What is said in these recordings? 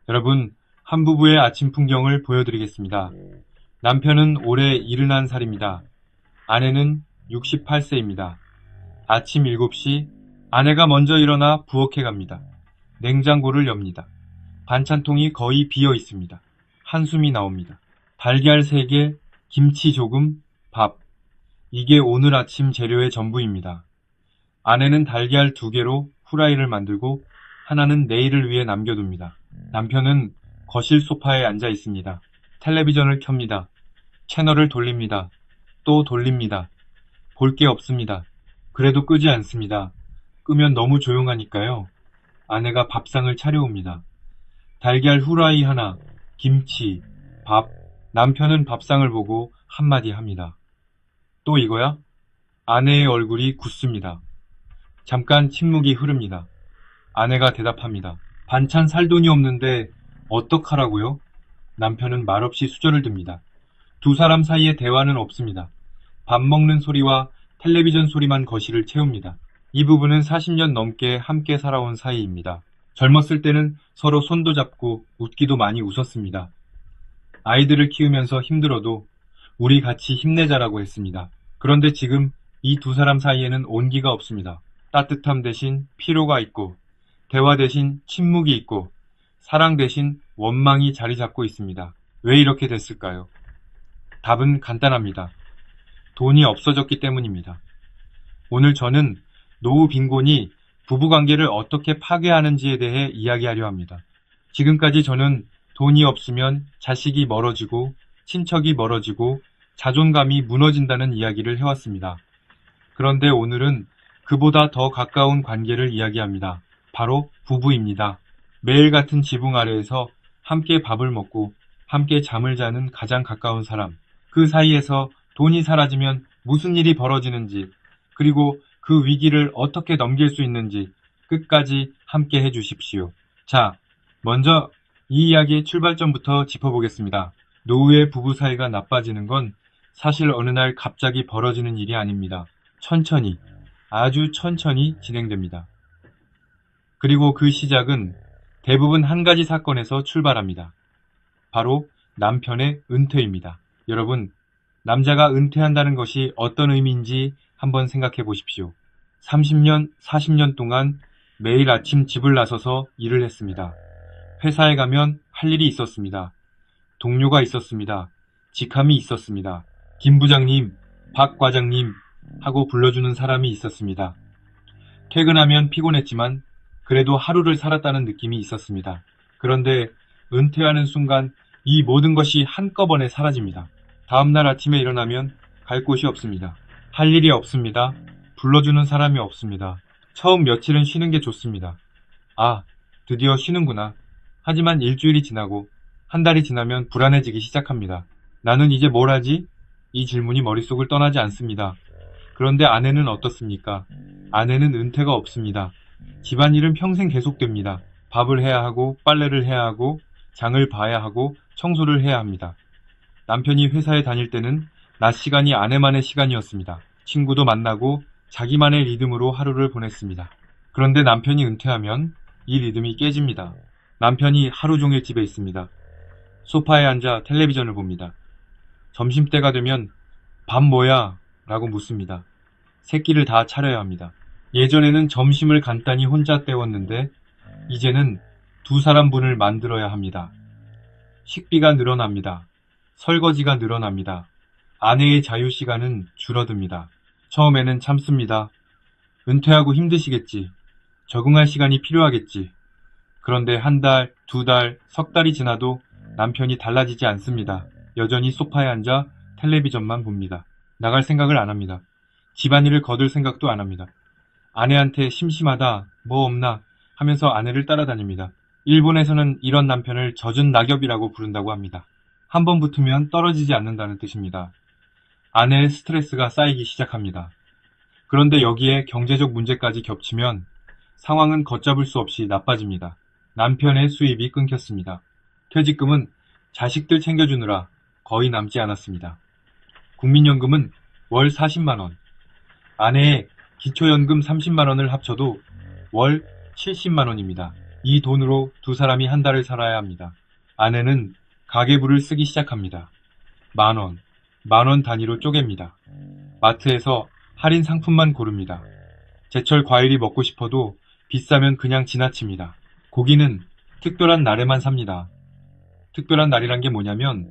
여러분, 한 부부의 아침 풍경을 보여드리겠습니다. 남편은 올해 71살입니다. 아내는 68세입니다. 아침 7시 아내가 먼저 일어나 부엌에 갑니다. 냉장고를 엽니다. 반찬통이 거의 비어 있습니다. 한숨이 나옵니다. 달걀 3개, 김치 조금, 밥. 이게 오늘 아침 재료의 전부입니다. 아내는 달걀 2개로 후라이를 만들고 하나는 내일을 위해 남겨둡니다. 남편은 거실 소파에 앉아 있습니다. 텔레비전을 켭니다. 채널을 돌립니다. 또 돌립니다. 볼 게 없습니다. 그래도 끄지 않습니다. 끄면 너무 조용하니까요. 아내가 밥상을 차려옵니다. 달걀 후라이 하나, 김치, 밥. 남편은 밥상을 보고 한마디 합니다. 또 이거야? 아내의 얼굴이 굳습니다. 잠깐 침묵이 흐릅니다. 아내가 대답합니다. 반찬 살 돈이 없는데 어떡하라고요? 남편은 말없이 수저를 듭니다. 두 사람 사이에 대화는 없습니다. 밥 먹는 소리와 텔레비전 소리만 거실을 채웁니다. 이 부부는 40년 넘게 함께 살아온 사이입니다. 젊었을 때는 서로 손도 잡고 웃기도 많이 웃었습니다. 아이들을 키우면서 힘들어도 우리 같이 힘내자라고 했습니다. 그런데 지금 이 두 사람 사이에는 온기가 없습니다. 따뜻함 대신 피로가 있고, 대화 대신 침묵이 있고, 사랑 대신 원망이 자리 잡고 있습니다. 왜 이렇게 됐을까요? 답은 간단합니다. 돈이 없어졌기 때문입니다. 오늘 저는 노후 빈곤이 부부관계를 어떻게 파괴하는지에 대해 이야기하려 합니다. 지금까지 저는 돈이 없으면 자식이 멀어지고 친척이 멀어지고 자존감이 무너진다는 이야기를 해왔습니다. 그런데 오늘은 그보다 더 가까운 관계를 이야기합니다. 바로 부부입니다. 매일 같은 지붕 아래에서 함께 밥을 먹고 함께 잠을 자는 가장 가까운 사람. 그 사이에서 돈이 사라지면 무슨 일이 벌어지는지, 그리고 그 위기를 어떻게 넘길 수 있는지 끝까지 함께 해주십시오. 자, 먼저 이 이야기의 출발점부터 짚어보겠습니다. 노후의 부부 사이가 나빠지는 건 사실 어느 날 갑자기 벌어지는 일이 아닙니다. 천천히, 아주 천천히 진행됩니다. 그리고 그 시작은 대부분 한 가지 사건에서 출발합니다. 바로 남편의 은퇴입니다. 여러분, 남자가 은퇴한다는 것이 어떤 의미인지 한번 생각해 보십시오. 30년, 40년 동안 매일 아침 집을 나서서 일을 했습니다. 회사에 가면 할 일이 있었습니다. 동료가 있었습니다. 직함이 있었습니다. 김 부장님, 박 과장님 하고 불러주는 사람이 있었습니다. 퇴근하면 피곤했지만 그래도 하루를 살았다는 느낌이 있었습니다. 그런데 은퇴하는 순간 이 모든 것이 한꺼번에 사라집니다. 다음날 아침에 일어나면 갈 곳이 없습니다. 할 일이 없습니다. 불러주는 사람이 없습니다. 처음 며칠은 쉬는 게 좋습니다. 아, 드디어 쉬는구나. 하지만 일주일이 지나고 한 달이 지나면 불안해지기 시작합니다. 나는 이제 뭘 하지? 이 질문이 머릿속을 떠나지 않습니다. 그런데 아내는 어떻습니까? 아내는 은퇴가 없습니다. 집안일은 평생 계속됩니다. 밥을 해야 하고, 빨래를 해야 하고, 장을 봐야 하고, 청소를 해야 합니다. 남편이 회사에 다닐 때는 낮 시간이 아내만의 시간이었습니다. 친구도 만나고 자기만의 리듬으로 하루를 보냈습니다. 그런데 남편이 은퇴하면 이 리듬이 깨집니다. 남편이 하루 종일 집에 있습니다. 소파에 앉아 텔레비전을 봅니다. 점심때가 되면 밥 뭐야? 라고 묻습니다. 새끼를 다 차려야 합니다. 예전에는 점심을 간단히 혼자 때웠는데 이제는 두 사람분을 만들어야 합니다. 식비가 늘어납니다. 설거지가 늘어납니다. 아내의 자유시간은 줄어듭니다. 처음에는 참습니다. 은퇴하고 힘드시겠지. 적응할 시간이 필요하겠지. 그런데 한 달, 두 달, 석 달이 지나도 남편이 달라지지 않습니다. 여전히 소파에 앉아 텔레비전만 봅니다. 나갈 생각을 안 합니다. 집안일을 거둘 생각도 안 합니다. 아내한테 심심하다, 뭐 없나 하면서 아내를 따라다닙니다. 일본에서는 이런 남편을 젖은 낙엽이라고 부른다고 합니다. 한 번 붙으면 떨어지지 않는다는 뜻입니다. 아내의 스트레스가 쌓이기 시작합니다. 그런데 여기에 경제적 문제까지 겹치면 상황은 걷잡을 수 없이 나빠집니다. 남편의 수입이 끊겼습니다. 퇴직금은 자식들 챙겨주느라 거의 남지 않았습니다. 국민연금은 월 40만 원, 아내의 기초연금 30만 원을 합쳐도 월 70만 원입니다. 이 돈으로 두 사람이 한 달을 살아야 합니다. 아내는 가계부를 쓰기 시작합니다. 10,000원, 10,000원 단위로 쪼갭니다. 마트에서 할인 상품만 고릅니다. 제철 과일이 먹고 싶어도 비싸면 그냥 지나칩니다. 고기는 특별한 날에만 삽니다. 특별한 날이란 게 뭐냐면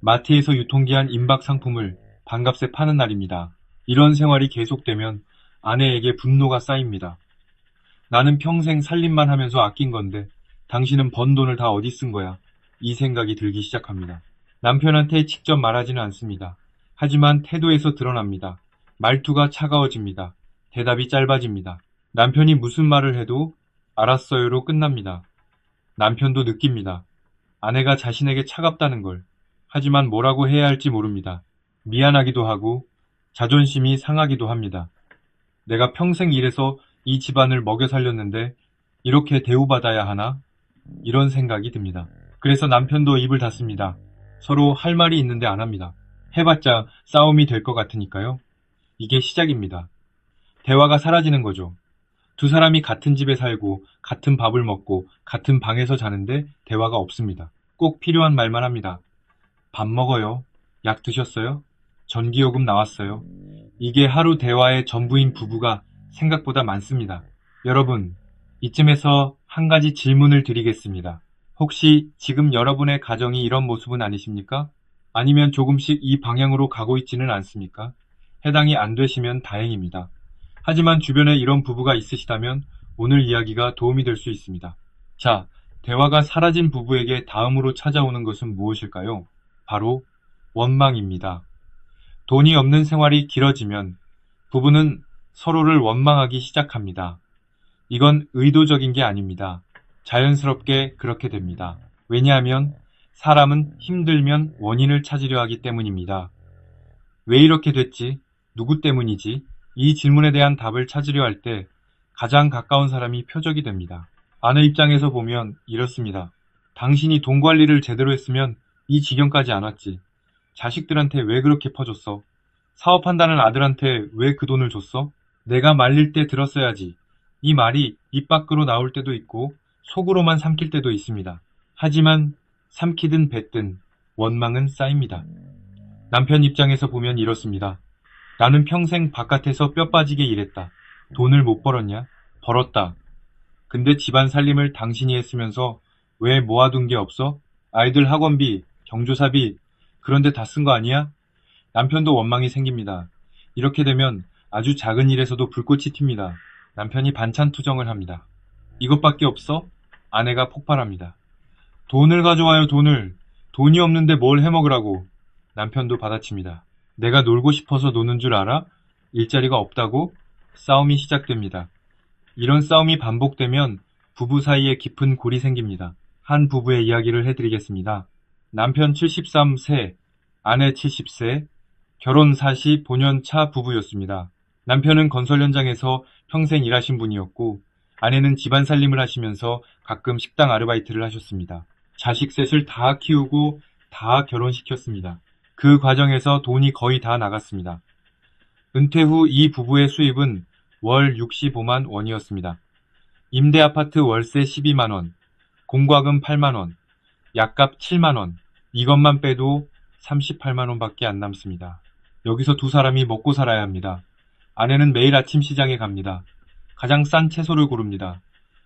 마트에서 유통기한 임박 상품을 반값에 파는 날입니다. 이런 생활이 계속되면 아내에게 분노가 쌓입니다. 나는 평생 살림만 하면서 아낀 건데 당신은 번 돈을 다 어디 쓴 거야? 이 생각이 들기 시작합니다. 남편한테 직접 말하지는 않습니다. 하지만 태도에서 드러납니다. 말투가 차가워집니다. 대답이 짧아집니다. 남편이 무슨 말을 해도 알았어요로 끝납니다. 남편도 느낍니다. 아내가 자신에게 차갑다는 걸. 하지만 뭐라고 해야 할지 모릅니다. 미안하기도 하고 자존심이 상하기도 합니다. 내가 평생 일해서 이 집안을 먹여 살렸는데 이렇게 대우받아야 하나? 이런 생각이 듭니다. 그래서 남편도 입을 닫습니다. 서로 할 말이 있는데 안 합니다. 해봤자 싸움이 될 것 같으니까요. 이게 시작입니다. 대화가 사라지는 거죠. 두 사람이 같은 집에 살고 같은 밥을 먹고 같은 방에서 자는데 대화가 없습니다. 꼭 필요한 말만 합니다. 밥 먹어요. 약 드셨어요? 전기요금 나왔어요. 이게 하루 대화의 전부인 부부가 생각보다 많습니다. 여러분, 이쯤에서 한 가지 질문을 드리겠습니다. 혹시 지금 여러분의 가정이 이런 모습은 아니십니까? 아니면 조금씩 이 방향으로 가고 있지는 않습니까? 해당이 안 되시면 다행입니다. 하지만 주변에 이런 부부가 있으시다면 오늘 이야기가 도움이 될 수 있습니다. 자, 대화가 사라진 부부에게 다음으로 찾아오는 것은 무엇일까요? 바로 원망입니다. 돈이 없는 생활이 길어지면 부부는 서로를 원망하기 시작합니다. 이건 의도적인 게 아닙니다. 자연스럽게 그렇게 됩니다. 왜냐하면 사람은 힘들면 원인을 찾으려 하기 때문입니다. 왜 이렇게 됐지? 누구 때문이지? 이 질문에 대한 답을 찾으려 할 때 가장 가까운 사람이 표적이 됩니다. 아내 입장에서 보면 이렇습니다. 당신이 돈 관리를 제대로 했으면 이 지경까지 안 왔지. 자식들한테 왜 그렇게 퍼줬어? 사업한다는 아들한테 왜 그 돈을 줬어? 내가 말릴 때 들었어야지. 이 말이 입 밖으로 나올 때도 있고 속으로만 삼킬 때도 있습니다. 하지만 삼키든 뱉든 원망은 쌓입니다. 남편 입장에서 보면 이렇습니다. 나는 평생 바깥에서 뼈 빠지게 일했다. 돈을 못 벌었냐? 벌었다. 근데 집안 살림을 당신이 했으면서 왜 모아둔 게 없어? 아이들 학원비, 경조사비, 그런데 다 쓴 거 아니야? 남편도 원망이 생깁니다. 이렇게 되면 아주 작은 일에서도 불꽃이 튑니다. 남편이 반찬 투정을 합니다. 이것밖에 없어? 아내가 폭발합니다. 돈을 가져와요, 돈을. 돈이 없는데 뭘 해먹으라고. 남편도 받아칩니다. 내가 놀고 싶어서 노는 줄 알아? 일자리가 없다고? 싸움이 시작됩니다. 이런 싸움이 반복되면 부부 사이에 깊은 골이 생깁니다. 한 부부의 이야기를 해드리겠습니다. 남편 73세, 아내 70세, 결혼 45년 차 부부였습니다. 남편은 건설 현장에서 평생 일하신 분이었고 아내는 집안 살림을 하시면서 가끔 식당 아르바이트를 하셨습니다. 자식 셋을 다 키우고 다 결혼시켰습니다. 그 과정에서 돈이 거의 다 나갔습니다. 은퇴 후 이 부부의 수입은 월 65만 원이었습니다. 임대 아파트 월세 12만 원, 공과금 8만 원, 약값 7만 원, 이것만 빼도 38만 원밖에 안 남습니다. 여기서 두 사람이 먹고 살아야 합니다. 아내는 매일 아침 시장에 갑니다. 가장 싼 채소를 고릅니다.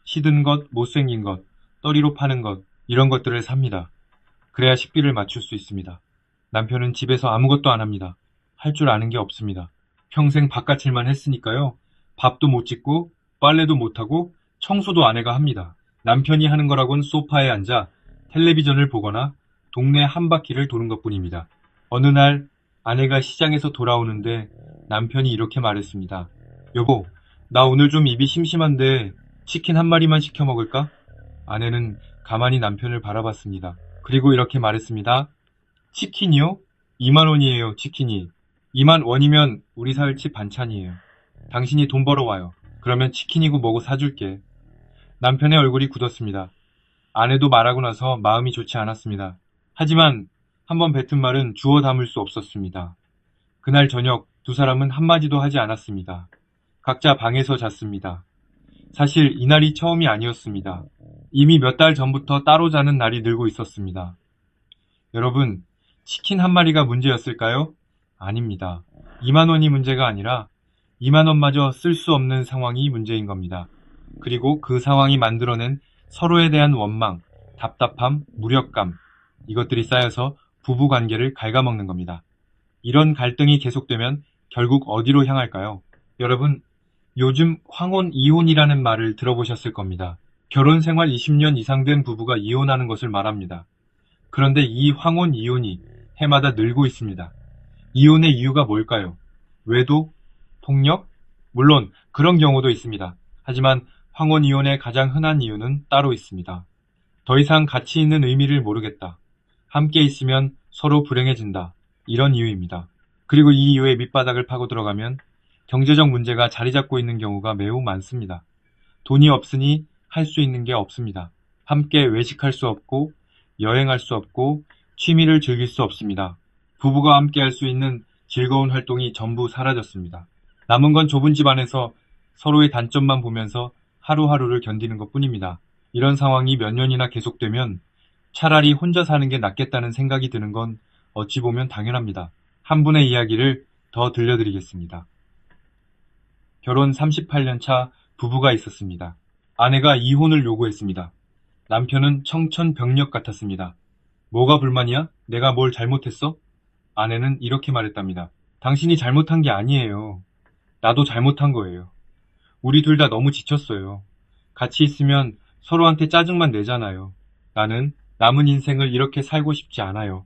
시든 것, 못생긴 것, 떨이로 파는 것, 이런 것들을 삽니다. 그래야 식비를 맞출 수 있습니다. 남편은 집에서 아무것도 안 합니다. 할 줄 아는 게 없습니다. 평생 바깥일만 했으니까요. 밥도 못 짓고 빨래도 못하고 청소도 아내가 합니다. 남편이 하는 거라곤 소파에 앉아 텔레비전을 보거나 동네 한 바퀴를 도는 것뿐입니다. 어느 날 아내가 시장에서 돌아오는데 남편이 이렇게 말했습니다. 여보, 나 오늘 좀 입이 심심한데 치킨 한 마리만 시켜 먹을까? 아내는 가만히 남편을 바라봤습니다. 그리고 이렇게 말했습니다. 치킨이요? 2만 원이에요, 치킨이. 2만 원이면 우리 사흘치 반찬이에요. 당신이 돈 벌어와요. 그러면 치킨이고 뭐고 사줄게. 남편의 얼굴이 굳었습니다. 아내도 말하고 나서 마음이 좋지 않았습니다. 하지만 한번 뱉은 말은 주워 담을 수 없었습니다. 그날 저녁 두 사람은 한마디도 하지 않았습니다. 각자 방에서 잤습니다. 사실 이날이 처음이 아니었습니다. 이미 몇 달 전부터 따로 자는 날이 늘고 있었습니다. 여러분, 치킨 한 마리가 문제였을까요? 아닙니다. 2만 원이 문제가 아니라 2만 원마저 쓸 수 없는 상황이 문제인 겁니다. 그리고 그 상황이 만들어낸 서로에 대한 원망, 답답함, 무력감, 이것들이 쌓여서 부부 관계를 갉아먹는 겁니다. 이런 갈등이 계속되면 결국 어디로 향할까요? 여러분, 요즘 황혼 이혼이라는 말을 들어보셨을 겁니다. 결혼 생활 20년 이상 된 부부가 이혼하는 것을 말합니다. 그런데 이 황혼 이혼이 해마다 늘고 있습니다. 이혼의 이유가 뭘까요? 외도? 폭력? 물론 그런 경우도 있습니다. 하지만 황혼 이혼의 가장 흔한 이유는 따로 있습니다. 더 이상 가치 있는 의미를 모르겠다. 함께 있으면 서로 불행해진다. 이런 이유입니다. 그리고 이 이유의 밑바닥을 파고 들어가면 경제적 문제가 자리 잡고 있는 경우가 매우 많습니다. 돈이 없으니 할 수 있는 게 없습니다. 함께 외식할 수 없고 여행할 수 없고 취미를 즐길 수 없습니다. 부부가 함께 할 수 있는 즐거운 활동이 전부 사라졌습니다. 남은 건 좁은 집 안에서 서로의 단점만 보면서 하루하루를 견디는 것 뿐입니다. 이런 상황이 몇 년이나 계속되면 차라리 혼자 사는 게 낫겠다는 생각이 드는 건 어찌 보면 당연합니다. 한 분의 이야기를 더 들려드리겠습니다. 결혼 38년 차 부부가 있었습니다. 아내가 이혼을 요구했습니다. 남편은 청천벽력 같았습니다. 뭐가 불만이야? 내가 뭘 잘못했어? 아내는 이렇게 말했답니다. 당신이 잘못한 게 아니에요. 나도 잘못한 거예요. 우리 둘 다 너무 지쳤어요. 같이 있으면 서로한테 짜증만 내잖아요. 나는 남은 인생을 이렇게 살고 싶지 않아요.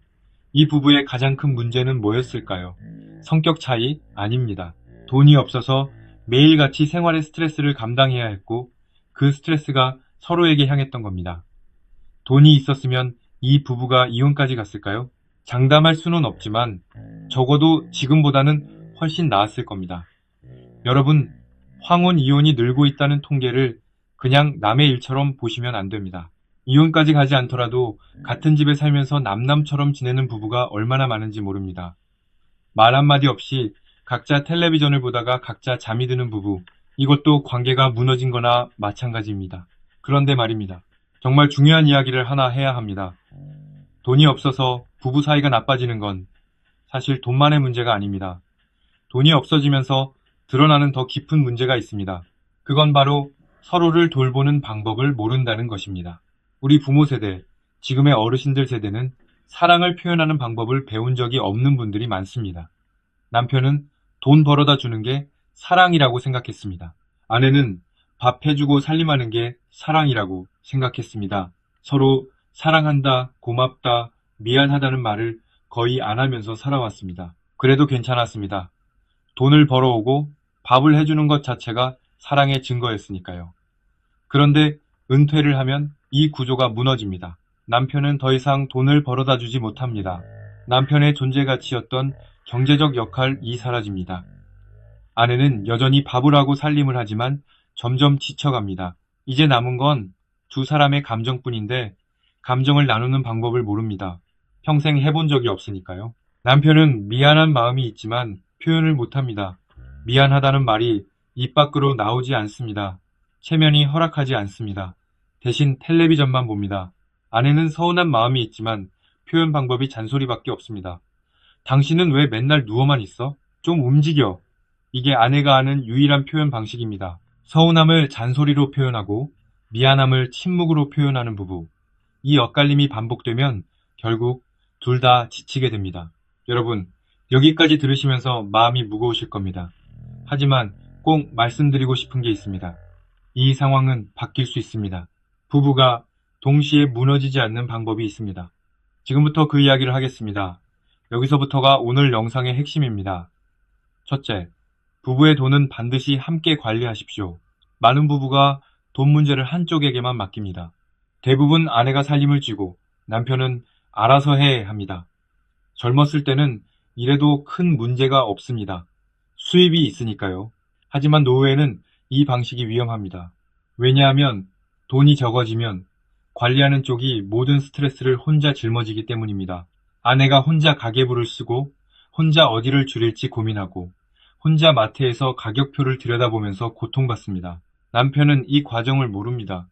이 부부의 가장 큰 문제는 뭐였을까요? 성격 차이? 아닙니다. 돈이 없어서 매일같이 생활의 스트레스를 감당해야 했고 그 스트레스가 서로에게 향했던 겁니다. 돈이 있었으면 이 부부가 이혼까지 갔을까요? 장담할 수는 없지만 적어도 지금보다는 훨씬 나았을 겁니다. 여러분, 황혼 이혼이 늘고 있다는 통계를 그냥 남의 일처럼 보시면 안 됩니다. 이혼까지 가지 않더라도 같은 집에 살면서 남남처럼 지내는 부부가 얼마나 많은지 모릅니다. 말 한마디 없이 각자 텔레비전을 보다가 각자 잠이 드는 부부, 이것도 관계가 무너진 거나 마찬가지입니다. 그런데 말입니다. 정말 중요한 이야기를 하나 해야 합니다. 돈이 없어서 부부 사이가 나빠지는 건 사실 돈만의 문제가 아닙니다. 돈이 없어지면서 드러나는 더 깊은 문제가 있습니다. 그건 바로 서로를 돌보는 방법을 모른다는 것입니다. 우리 부모 세대, 지금의 어르신들 세대는 사랑을 표현하는 방법을 배운 적이 없는 분들이 많습니다. 남편은 돈 벌어다 주는 게 사랑이라고 생각했습니다. 아내는 밥 해주고 살림하는 게 사랑이라고 생각했습니다. 서로 사랑한다, 고맙다, 미안하다는 말을 거의 안 하면서 살아왔습니다. 그래도 괜찮았습니다. 돈을 벌어오고 밥을 해주는 것 자체가 사랑의 증거였으니까요. 그런데 은퇴를 하면 이 구조가 무너집니다. 남편은 더 이상 돈을 벌어다 주지 못합니다. 남편의 존재 가치였던 경제적 역할이 사라집니다. 아내는 여전히 밥을 하고 살림을 하지만 점점 지쳐갑니다. 이제 남은 건 두 사람의 감정뿐인데 감정을 나누는 방법을 모릅니다. 평생 해본 적이 없으니까요. 남편은 미안한 마음이 있지만 표현을 못합니다. 미안하다는 말이 입 밖으로 나오지 않습니다. 체면이 허락하지 않습니다. 대신 텔레비전만 봅니다. 아내는 서운한 마음이 있지만 표현 방법이 잔소리밖에 없습니다. 당신은 왜 맨날 누워만 있어? 좀 움직여. 이게 아내가 아는 유일한 표현 방식입니다. 서운함을 잔소리로 표현하고 미안함을 침묵으로 표현하는 부부. 이 엇갈림이 반복되면 결국 둘 다 지치게 됩니다. 여러분, 여기까지 들으시면서 마음이 무거우실 겁니다. 하지만 꼭 말씀드리고 싶은 게 있습니다. 이 상황은 바뀔 수 있습니다. 부부가 동시에 무너지지 않는 방법이 있습니다. 지금부터 그 이야기를 하겠습니다. 여기서부터가 오늘 영상의 핵심입니다. 첫째, 부부의 돈은 반드시 함께 관리하십시오. 많은 부부가 돈 문제를 한쪽에게만 맡깁니다. 대부분 아내가 살림을 쥐고 남편은 알아서 해 합니다. 젊었을 때는 이래도 큰 문제가 없습니다. 수입이 있으니까요. 하지만 노후에는 이 방식이 위험합니다. 왜냐하면 돈이 적어지면 관리하는 쪽이 모든 스트레스를 혼자 짊어지기 때문입니다. 아내가 혼자 가계부를 쓰고 혼자 어디를 줄일지 고민하고 혼자 마트에서 가격표를 들여다보면서 고통받습니다. 남편은 이 과정을 모릅니다.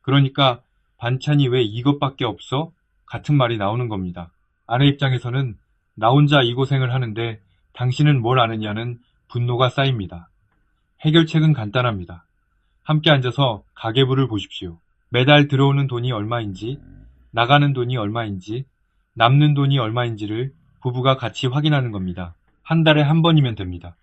그러니까 반찬이 왜 이것밖에 없어? 같은 말이 나오는 겁니다. 아내 입장에서는 나 혼자 이 고생을 하는데 당신은 뭘 아느냐는 분노가 쌓입니다. 해결책은 간단합니다. 함께 앉아서 가계부를 보십시오. 매달 들어오는 돈이 얼마인지, 나가는 돈이 얼마인지, 남는 돈이 얼마인지를 부부가 같이 확인하는 겁니다. 한 달에 한 번이면 됩니다.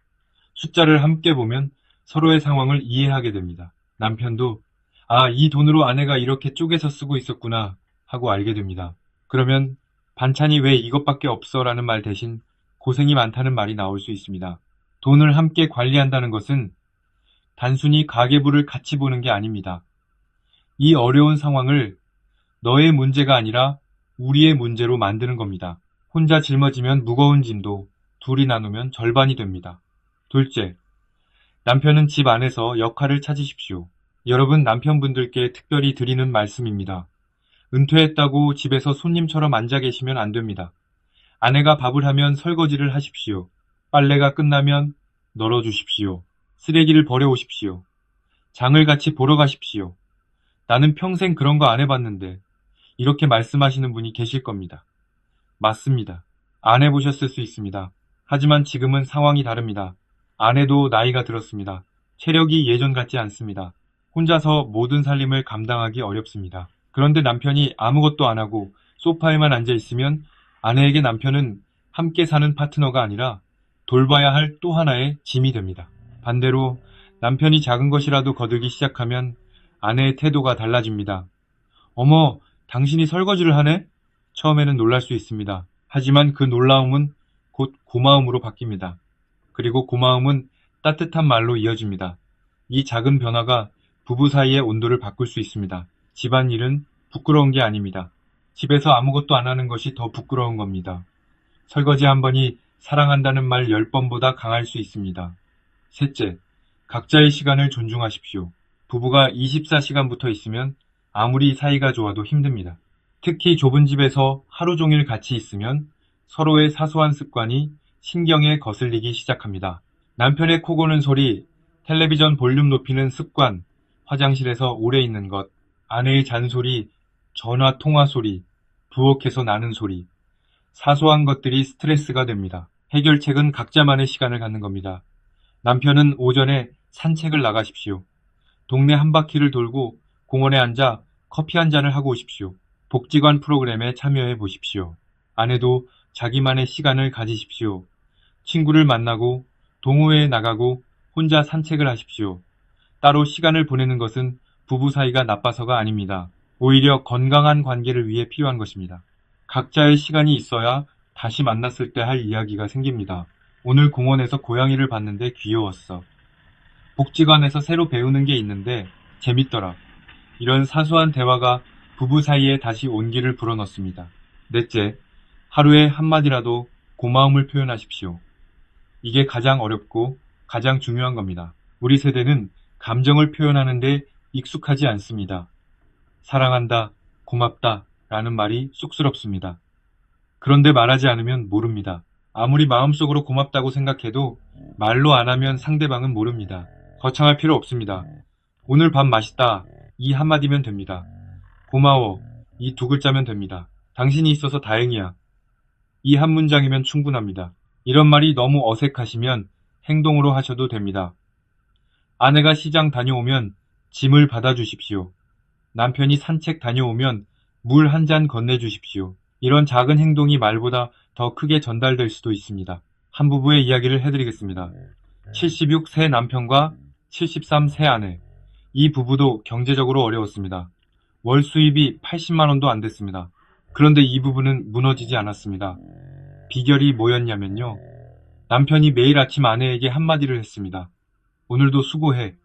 숫자를 함께 보면 서로의 상황을 이해하게 됩니다. 남편도 아, 이 돈으로 아내가 이렇게 쪼개서 쓰고 있었구나 하고 알게 됩니다. 그러면 반찬이 왜 이것밖에 없어 라는 말 대신 고생이 많다는 말이 나올 수 있습니다. 돈을 함께 관리한다는 것은 단순히 가계부를 같이 보는 게 아닙니다. 이 어려운 상황을 너의 문제가 아니라 우리의 문제로 만드는 겁니다. 혼자 짊어지면 무거운 짐도 둘이 나누면 절반이 됩니다. 둘째, 남편은 집 안에서 역할을 찾으십시오. 여러분 남편분들께 특별히 드리는 말씀입니다. 은퇴했다고 집에서 손님처럼 앉아 계시면 안 됩니다. 아내가 밥을 하면 설거지를 하십시오. 빨래가 끝나면 널어주십시오. 쓰레기를 버려오십시오. 장을 같이 보러 가십시오. 나는 평생 그런 거 안 해봤는데 이렇게 말씀하시는 분이 계실 겁니다. 맞습니다. 안 해보셨을 수 있습니다. 하지만 지금은 상황이 다릅니다. 아내도 나이가 들었습니다. 체력이 예전 같지 않습니다. 혼자서 모든 살림을 감당하기 어렵습니다. 그런데 남편이 아무것도 안 하고 소파에만 앉아 있으면 아내에게 남편은 함께 사는 파트너가 아니라 돌봐야 할 또 하나의 짐이 됩니다. 반대로 남편이 작은 것이라도 거들기 시작하면 아내의 태도가 달라집니다. 어머, 당신이 설거지를 하네? 처음에는 놀랄 수 있습니다. 하지만 그 놀라움은 곧 고마움으로 바뀝니다. 그리고 고마움은 따뜻한 말로 이어집니다. 이 작은 변화가 부부 사이의 온도를 바꿀 수 있습니다. 집안일은 부끄러운 게 아닙니다. 집에서 아무것도 안 하는 것이 더 부끄러운 겁니다. 설거지 한 번이 사랑한다는 말 10번보다 강할 수 있습니다. 셋째, 각자의 시간을 존중하십시오. 부부가 24시간 붙어 있으면 아무리 사이가 좋아도 힘듭니다. 특히 좁은 집에서 하루 종일 같이 있으면 서로의 사소한 습관이 신경에 거슬리기 시작합니다. 남편의 코 고는 소리, 텔레비전 볼륨 높이는 습관, 화장실에서 오래 있는 것, 아내의 잔소리, 전화 통화 소리, 부엌에서 나는 소리, 사소한 것들이 스트레스가 됩니다. 해결책은 각자만의 시간을 갖는 겁니다. 남편은 오전에 산책을 나가십시오. 동네 한 바퀴를 돌고 공원에 앉아 커피 한 잔을 하고 오십시오. 복지관 프로그램에 참여해 보십시오. 아내도 자기만의 시간을 가지십시오. 친구를 만나고 동호회에 나가고 혼자 산책을 하십시오. 따로 시간을 보내는 것은 부부 사이가 나빠서가 아닙니다. 오히려 건강한 관계를 위해 필요한 것입니다. 각자의 시간이 있어야 다시 만났을 때 할 이야기가 생깁니다. 오늘 공원에서 고양이를 봤는데 귀여웠어. 복지관에서 새로 배우는 게 있는데 재밌더라. 이런 사소한 대화가 부부 사이에 다시 온기를 불어넣습니다. 넷째, 하루에 한마디라도 고마움을 표현하십시오. 이게 가장 어렵고 가장 중요한 겁니다. 우리 세대는 감정을 표현하는데 익숙하지 않습니다. 사랑한다, 고맙다 라는 말이 쑥스럽습니다. 그런데 말하지 않으면 모릅니다. 아무리 마음속으로 고맙다고 생각해도 말로 안 하면 상대방은 모릅니다. 거창할 필요 없습니다. 오늘 밥 맛있다. 이 한마디면 됩니다. 고마워. 이 두 글자면 됩니다. 당신이 있어서 다행이야. 이 한 문장이면 충분합니다. 이런 말이 너무 어색하시면 행동으로 하셔도 됩니다. 아내가 시장 다녀오면 짐을 받아주십시오. 남편이 산책 다녀오면 물 한 잔 건네주십시오. 이런 작은 행동이 말보다 더 크게 전달될 수도 있습니다. 한 부부의 이야기를 해드리겠습니다. 76세 남편과 73세 아내. 이 부부도 경제적으로 어려웠습니다. 월 수입이 80만 원도 안 됐습니다. 그런데 이 부부는 무너지지 않았습니다. 비결이 뭐였냐면요. 남편이 매일 아침 아내에게 한마디를 했습니다. 오늘도 수고해.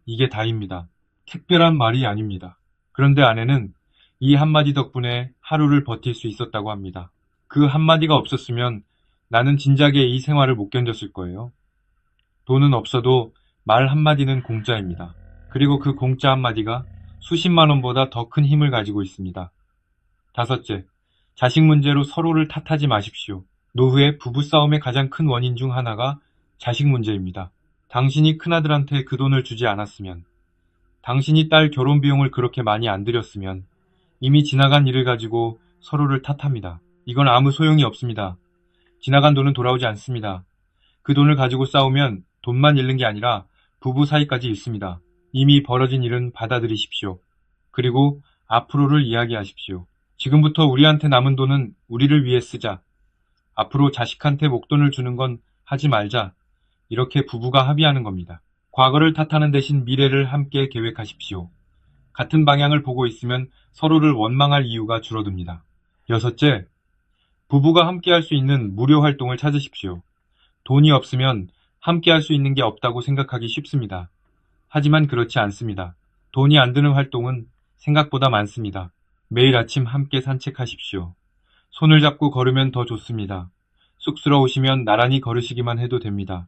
이게 다입니다. 특별한 말이 아닙니다. 그런데 아내는 이 한마디 덕분에 하루를 버틸 수 있었다고 합니다. 그 한마디가 없었으면 나는 진작에 이 생활을 못 견뎠을 거예요. 돈은 없어도 말 한마디는 공짜입니다. 그리고 그 공짜 한마디가 수십만 원보다 더 큰 힘을 가지고 있습니다. 다섯째, 자식 문제로 서로를 탓하지 마십시오. 노후의 부부싸움의 가장 큰 원인 중 하나가 자식 문제입니다. 당신이 큰아들한테 그 돈을 주지 않았으면, 당신이 딸 결혼 비용을 그렇게 많이 안 들였으면, 이미 지나간 일을 가지고 서로를 탓합니다. 이건 아무 소용이 없습니다. 지나간 돈은 돌아오지 않습니다. 그 돈을 가지고 싸우면 돈만 잃는 게 아니라 부부 사이까지 잃습니다. 이미 벌어진 일은 받아들이십시오. 그리고 앞으로를 이야기하십시오. 지금부터 우리한테 남은 돈은 우리를 위해 쓰자. 앞으로 자식한테 목돈을 주는 건 하지 말자. 이렇게 부부가 합의하는 겁니다. 과거를 탓하는 대신 미래를 함께 계획하십시오. 같은 방향을 보고 있으면 서로를 원망할 이유가 줄어듭니다. 여섯째, 부부가 함께 할 수 있는 무료 활동을 찾으십시오. 돈이 없으면 함께 할 수 있는 게 없다고 생각하기 쉽습니다. 하지만 그렇지 않습니다. 돈이 안 드는 활동은 생각보다 많습니다. 매일 아침 함께 산책하십시오. 손을 잡고 걸으면 더 좋습니다. 쑥스러우시면 나란히 걸으시기만 해도 됩니다.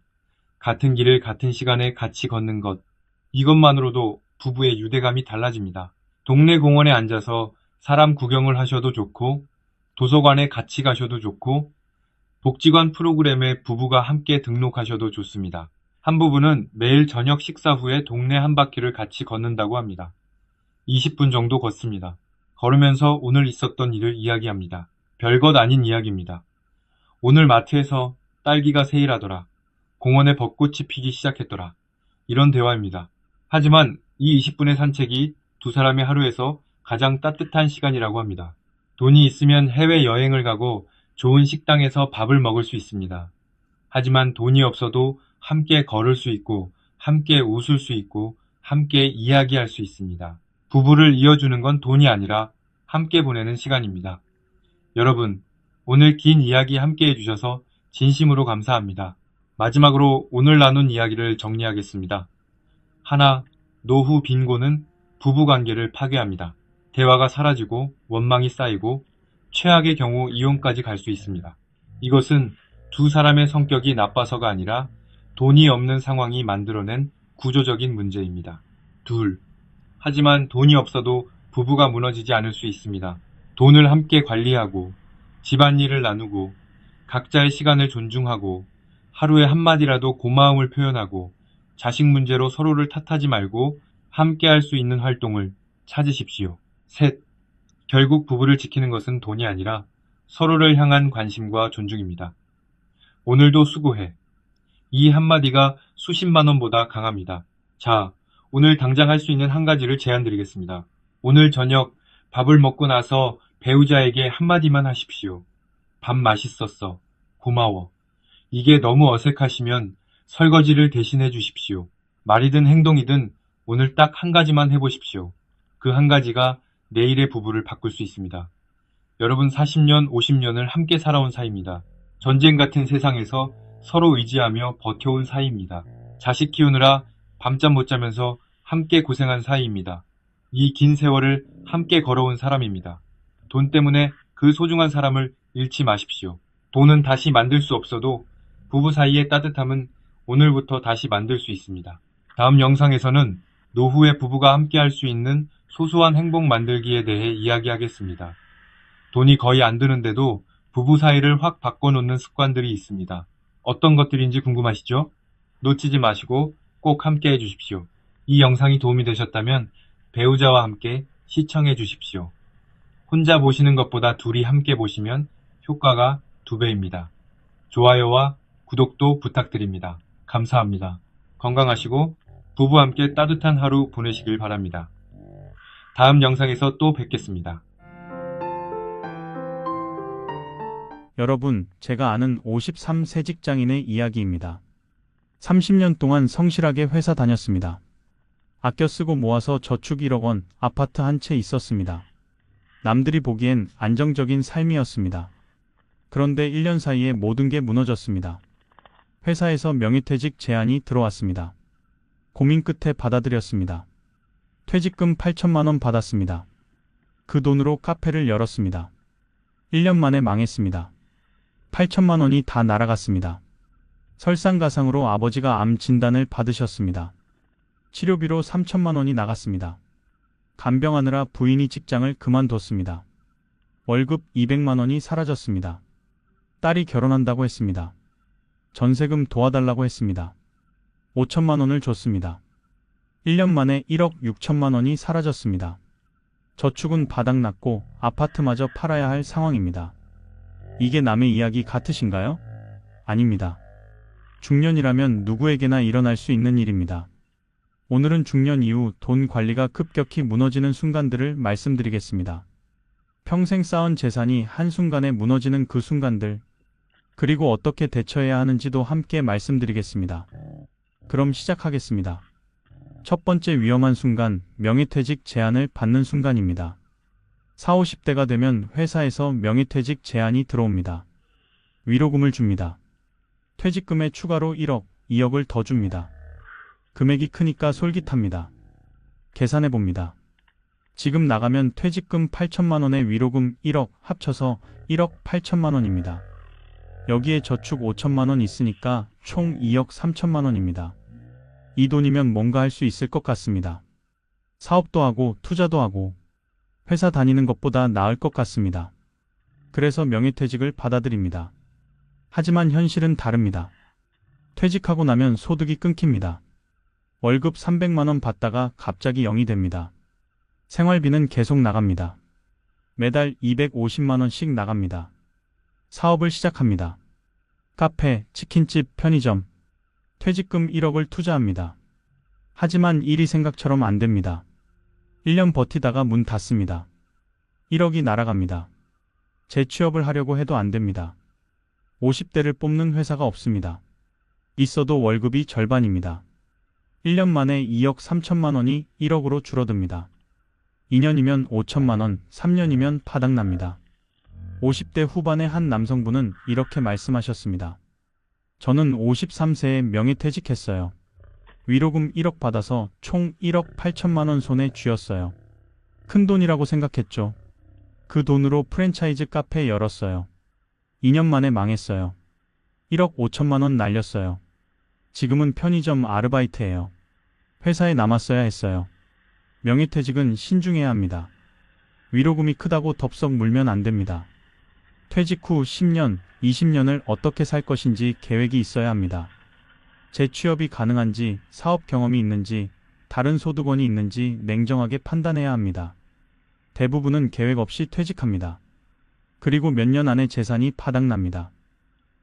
같은 길을 같은 시간에 같이 걷는 것, 이것만으로도 부부의 유대감이 달라집니다. 동네 공원에 앉아서 사람 구경을 하셔도 좋고, 도서관에 같이 가셔도 좋고, 복지관 프로그램에 부부가 함께 등록하셔도 좋습니다. 한 부부는 매일 저녁 식사 후에 동네 한 바퀴를 같이 걷는다고 합니다. 20분 정도 걷습니다. 걸으면서 오늘 있었던 일을 이야기합니다. 별것 아닌 이야기입니다. 오늘 마트에서 딸기가 세일하더라. 공원에 벚꽃이 피기 시작했더라. 이런 대화입니다. 하지만 이 20분의 산책이 두 사람의 하루에서 가장 따뜻한 시간이라고 합니다. 돈이 있으면 해외여행을 가고 좋은 식당에서 밥을 먹을 수 있습니다. 하지만 돈이 없어도 함께 걸을 수 있고, 함께 웃을 수 있고, 함께 이야기할 수 있습니다. 부부를 이어주는 건 돈이 아니라 함께 보내는 시간입니다. 여러분, 오늘 긴 이야기 함께 해주셔서 진심으로 감사합니다. 마지막으로 오늘 나눈 이야기를 정리하겠습니다. 하나, 노후 빈곤은 부부관계를 파괴합니다. 대화가 사라지고 원망이 쌓이고 최악의 경우 이혼까지 갈 수 있습니다. 이것은 두 사람의 성격이 나빠서가 아니라 돈이 없는 상황이 만들어낸 구조적인 문제입니다. 둘, 하지만 돈이 없어도 부부가 무너지지 않을 수 있습니다. 돈을 함께 관리하고 집안일을 나누고 각자의 시간을 존중하고 하루에 한마디라도 고마움을 표현하고 자식 문제로 서로를 탓하지 말고 함께 할 수 있는 활동을 찾으십시오. 셋, 결국 부부를 지키는 것은 돈이 아니라 서로를 향한 관심과 존중입니다. 오늘도 수고해. 이 한마디가 수십만 원보다 강합니다. 자, 오늘 당장 할 수 있는 한 가지를 제안드리겠습니다. 오늘 저녁 밥을 먹고 나서 배우자에게 한마디만 하십시오. 밥 맛있었어. 고마워. 이게 너무 어색하시면 설거지를 대신해 주십시오. 말이든 행동이든 오늘 딱 한 가지만 해보십시오. 그 한 가지가 내일의 부부를 바꿀 수 있습니다. 여러분 40년, 50년을 함께 살아온 사이입니다. 전쟁 같은 세상에서 서로 의지하며 버텨온 사이입니다. 자식 키우느라 밤잠 못 자면서 함께 고생한 사이입니다. 이 긴 세월을 함께 걸어온 사람입니다. 돈 때문에 그 소중한 사람을 잃지 마십시오. 돈은 다시 만들 수 없어도 부부 사이의 따뜻함은 오늘부터 다시 만들 수 있습니다. 다음 영상에서는 노후에 부부가 함께 할 수 있는 소소한 행복 만들기에 대해 이야기하겠습니다. 돈이 거의 안 드는데도 부부 사이를 확 바꿔놓는 습관들이 있습니다. 어떤 것들인지 궁금하시죠? 놓치지 마시고 꼭 함께 해주십시오. 이 영상이 도움이 되셨다면 배우자와 함께 시청해 주십시오. 혼자 보시는 것보다 둘이 함께 보시면 효과가 2배입니다. 좋아요와 구독도 부탁드립니다. 감사합니다. 건강하시고 부부와 함께 따뜻한 하루 보내시길 바랍니다. 다음 영상에서 또 뵙겠습니다. 여러분, 제가 아는 53세 직장인의 이야기입니다. 30년 동안 성실하게 회사 다녔습니다. 아껴 쓰고 모아서 저축 1억 원, 아파트 한 채 있었습니다. 남들이 보기엔 안정적인 삶이었습니다. 그런데 1년 사이에 모든 게 무너졌습니다. 회사에서 명예퇴직 제안이 들어왔습니다. 고민 끝에 받아들였습니다. 퇴직금 8천만 원 받았습니다. 그 돈으로 카페를 열었습니다. 1년 만에 망했습니다. 8천만 원이 다 날아갔습니다. 설상가상으로 아버지가 암 진단을 받으셨습니다. 치료비로 3천만 원이 나갔습니다. 간병하느라 부인이 직장을 그만뒀습니다. 월급 200만 원이 사라졌습니다. 딸이 결혼한다고 했습니다. 전세금 도와달라고 했습니다. 5천만 원을 줬습니다. 1년 만에 1억 6천만 원이 사라졌습니다. 저축은 바닥났고 아파트마저 팔아야 할 상황입니다. 이게 남의 이야기 같으신가요? 아닙니다. 중년이라면 누구에게나 일어날 수 있는 일입니다. 오늘은 중년 이후 돈 관리가 급격히 무너지는 순간들을 말씀드리겠습니다. 평생 쌓은 재산이 한순간에 무너지는 그 순간들, 그리고 어떻게 대처해야 하는지도 함께 말씀드리겠습니다. 그럼 시작하겠습니다. 첫 번째 위험한 순간, 명예퇴직 제안을 받는 순간입니다. 40, 50대가 되면 회사에서 명예퇴직 제안이 들어옵니다. 위로금을 줍니다. 퇴직금에 추가로 1억, 2억을 더 줍니다. 금액이 크니까 솔깃합니다. 계산해 봅니다. 지금 나가면 퇴직금 8천만 원에 위로금 1억 합쳐서 1억 8천만 원입니다. 여기에 저축 5천만 원 있으니까 총 2억 3천만 원입니다. 이 돈이면 뭔가 할 수 있을 것 같습니다. 사업도 하고 투자도 하고 회사 다니는 것보다 나을 것 같습니다. 그래서 명예퇴직을 받아들입니다. 하지만 현실은 다릅니다. 퇴직하고 나면 소득이 끊깁니다. 월급 300만 원 받다가 갑자기 0이 됩니다. 생활비는 계속 나갑니다. 매달 250만 원씩 나갑니다. 사업을 시작합니다. 카페, 치킨집, 편의점. 퇴직금 1억을 투자합니다. 하지만 일이 생각처럼 안 됩니다. 1년 버티다가 문 닫습니다. 1억이 날아갑니다. 재취업을 하려고 해도 안 됩니다. 50대를 뽑는 회사가 없습니다. 있어도 월급이 절반입니다. 1년 만에 2억 3천만 원이 1억으로 줄어듭니다. 2년이면 5천만 원, 3년이면 바닥납니다. 50대 후반의 한 남성분은 이렇게 말씀하셨습니다. 저는 53세에 명예퇴직했어요. 위로금 1억 받아서 총 1억 8천만 원 손에 쥐었어요. 큰 돈이라고 생각했죠. 그 돈으로 프랜차이즈 카페 열었어요. 2년 만에 망했어요. 1억 5천만 원 날렸어요. 지금은 편의점 아르바이트예요. 회사에 남았어야 했어요. 명예퇴직은 신중해야 합니다. 위로금이 크다고 덥석 물면 안 됩니다. 퇴직 후 10년, 20년을 어떻게 살 것인지 계획이 있어야 합니다. 재취업이 가능한지, 사업 경험이 있는지, 다른 소득원이 있는지 냉정하게 판단해야 합니다. 대부분은 계획 없이 퇴직합니다. 그리고 몇 년 안에 재산이 바닥납니다.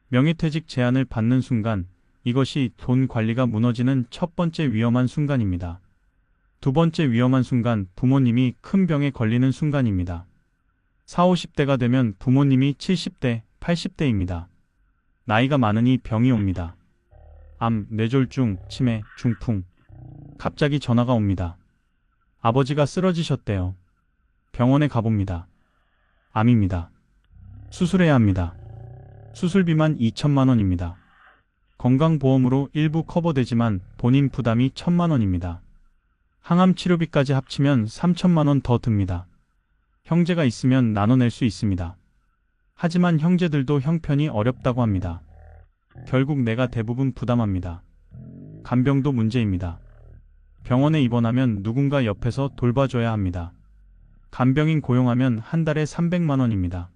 명예퇴직 제안을 받는 순간, 이것이 돈 관리가 무너지는 첫 번째 위험한 순간입니다. 두 번째 위험한 순간, 부모님이 큰 병에 걸리는 순간입니다. 40, 50대가 되면 부모님이 70대, 80대입니다. 나이가 많으니 병이 옵니다. 암, 뇌졸중, 치매, 중풍. 갑자기 전화가 옵니다. 아버지가 쓰러지셨대요. 병원에 가봅니다. 암입니다. 수술해야 합니다. 수술비만 2천만 원입니다. 건강보험으로 일부 커버되지만 본인 부담이 1천만 원입니다. 항암 치료비까지 합치면 3천만 원 더 듭니다. 형제가 있으면 나눠낼 수 있습니다. 하지만 형제들도 형편이 어렵다고 합니다. 결국 내가 대부분 부담합니다. 간병도 문제입니다. 병원에 입원하면 누군가 옆에서 돌봐줘야 합니다. 간병인 고용하면 한 달에 300만 원입니다.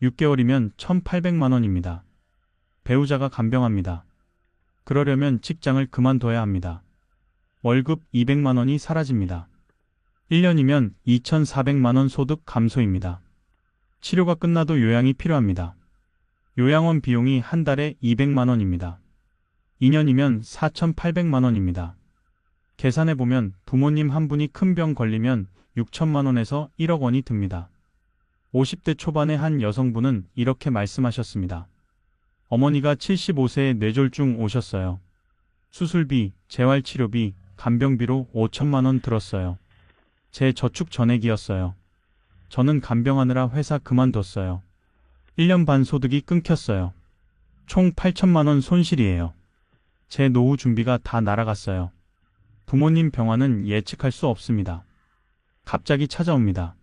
6개월이면 1,800만 원입니다. 배우자가 간병합니다. 그러려면 직장을 그만둬야 합니다. 월급 200만 원이 사라집니다. 1년이면 2,400만 원 소득 감소입니다. 치료가 끝나도 요양이 필요합니다. 요양원 비용이 한 달에 200만 원입니다. 2년이면 4,800만 원입니다. 계산해보면 부모님 한 분이 큰 병 걸리면 6천만 원에서 1억 원이 듭니다. 50대 초반의 한 여성분은 이렇게 말씀하셨습니다. 어머니가 75세에 뇌졸중 오셨어요. 수술비, 재활치료비, 간병비로 5천만 원 들었어요. 제 저축 전액이었어요. 저는 간병하느라 회사 그만뒀어요. 1년 반 소득이 끊겼어요. 총 8천만 원 손실이에요. 제 노후 준비가 다 날아갔어요. 부모님 병환은 예측할 수 없습니다. 갑자기 찾아옵니다.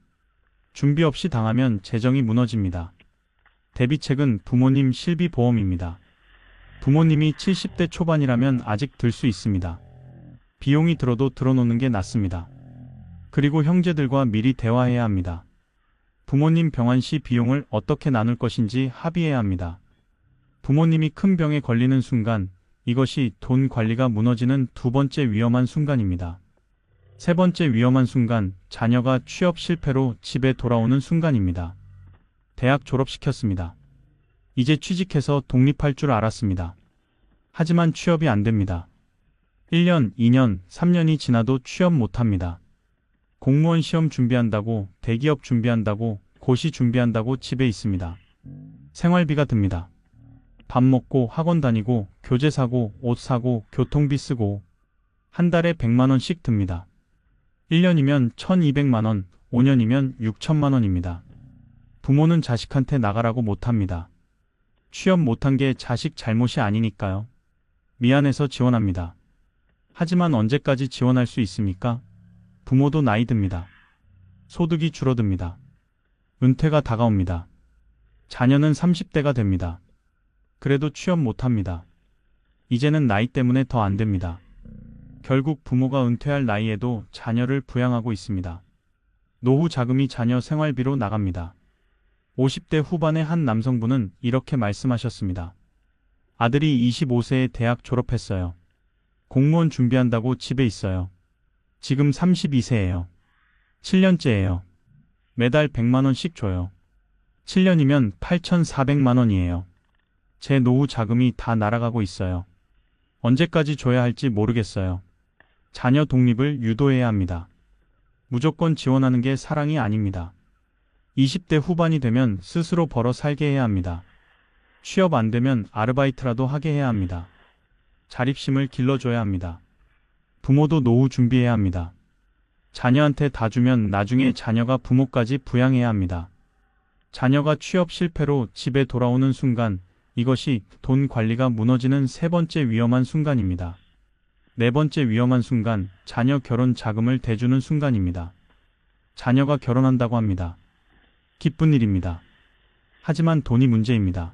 준비 없이 당하면 재정이 무너집니다. 대비책은 부모님 실비보험입니다. 부모님이 70대 초반이라면 아직 들 수 있습니다. 비용이 들어도 들어놓는 게 낫습니다. 그리고 형제들과 미리 대화해야 합니다. 부모님 병환 시 비용을 어떻게 나눌 것인지 합의해야 합니다. 부모님이 큰 병에 걸리는 순간, 이것이 돈 관리가 무너지는 두 번째 위험한 순간입니다. 세 번째 위험한 순간, 자녀가 취업 실패로 집에 돌아오는 순간입니다. 대학 졸업시켰습니다. 이제 취직해서 독립할 줄 알았습니다. 하지만 취업이 안 됩니다. 1년, 2년, 3년이 지나도 취업 못합니다. 공무원 시험 준비한다고, 대기업 준비한다고, 고시 준비한다고 집에 있습니다. 생활비가 듭니다. 밥 먹고 학원 다니고, 교재 사고, 옷 사고, 교통비 쓰고, 한 달에 100만 원씩 듭니다. 1년이면 1200만 원, 5년이면 6천만 원입니다. 부모는 자식한테 나가라고 못합니다. 취업 못한 게 자식 잘못이 아니니까요. 미안해서 지원합니다. 하지만 언제까지 지원할 수 있습니까? 부모도 나이 듭니다. 소득이 줄어듭니다. 은퇴가 다가옵니다. 자녀는 30대가 됩니다. 그래도 취업 못합니다. 이제는 나이 때문에 더 안 됩니다. 결국 부모가 은퇴할 나이에도 자녀를 부양하고 있습니다. 노후 자금이 자녀 생활비로 나갑니다. 50대 후반의 한 남성분은 이렇게 말씀하셨습니다. 아들이 25세에 대학 졸업했어요. 공무원 준비한다고 집에 있어요. 지금 32세예요. 7년째예요. 매달 100만 원씩 줘요. 7년이면 8,400만 원이에요. 제 노후 자금이 다 날아가고 있어요. 언제까지 줘야 할지 모르겠어요. 자녀 독립을 유도해야 합니다. 무조건 지원하는 게 사랑이 아닙니다. 20대 후반이 되면 스스로 벌어 살게 해야 합니다. 취업 안 되면 아르바이트라도 하게 해야 합니다. 자립심을 길러줘야 합니다. 부모도 노후 준비해야 합니다. 자녀한테 다 주면 나중에 자녀가 부모까지 부양해야 합니다. 자녀가 취업 실패로 집에 돌아오는 순간, 이것이 돈 관리가 무너지는 세 번째 위험한 순간입니다. 네 번째 위험한 순간, 자녀 결혼 자금을 대주는 순간입니다. 자녀가 결혼한다고 합니다. 기쁜 일입니다. 하지만 돈이 문제입니다.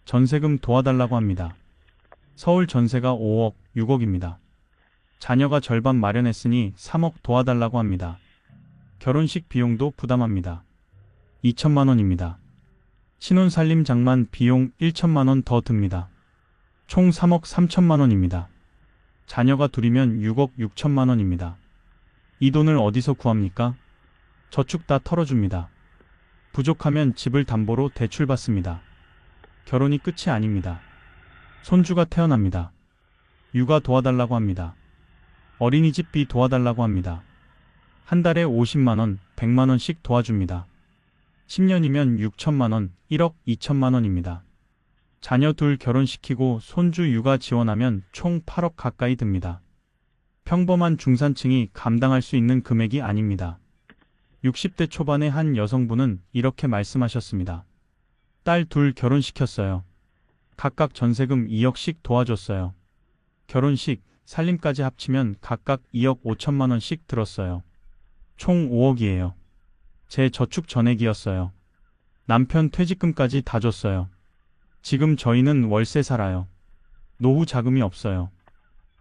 전세금 도와달라고 합니다. 서울 전세가 5억, 6억입니다. 자녀가 절반 마련했으니 3억 도와달라고 합니다. 결혼식 비용도 부담합니다. 2천만 원입니다. 신혼살림 장만 비용 1천만 원 더 듭니다. 총 3억 3천만 원입니다. 자녀가 둘이면 6억 6천만 원입니다. 이 돈을 어디서 구합니까? 저축 다 털어줍니다. 부족하면 집을 담보로 대출받습니다. 결혼이 끝이 아닙니다. 손주가 태어납니다. 육아 도와달라고 합니다. 어린이집비 도와달라고 합니다. 한 달에 50만 원, 100만 원씩 도와줍니다. 10년이면 6천만 원, 1억 2천만 원입니다. 자녀 둘 결혼시키고 손주 육아 지원하면 총 8억 가까이 듭니다. 평범한 중산층이 감당할 수 있는 금액이 아닙니다. 60대 초반의 한 여성분은 이렇게 말씀하셨습니다. 딸 둘 결혼시켰어요. 각각 전세금 2억씩 도와줬어요. 결혼식, 살림까지 합치면 각각 2억 5천만 원씩 들었어요. 총 5억이에요. 제 저축 전액이었어요. 남편 퇴직금까지 다 줬어요. 지금 저희는 월세 살아요. 노후 자금이 없어요.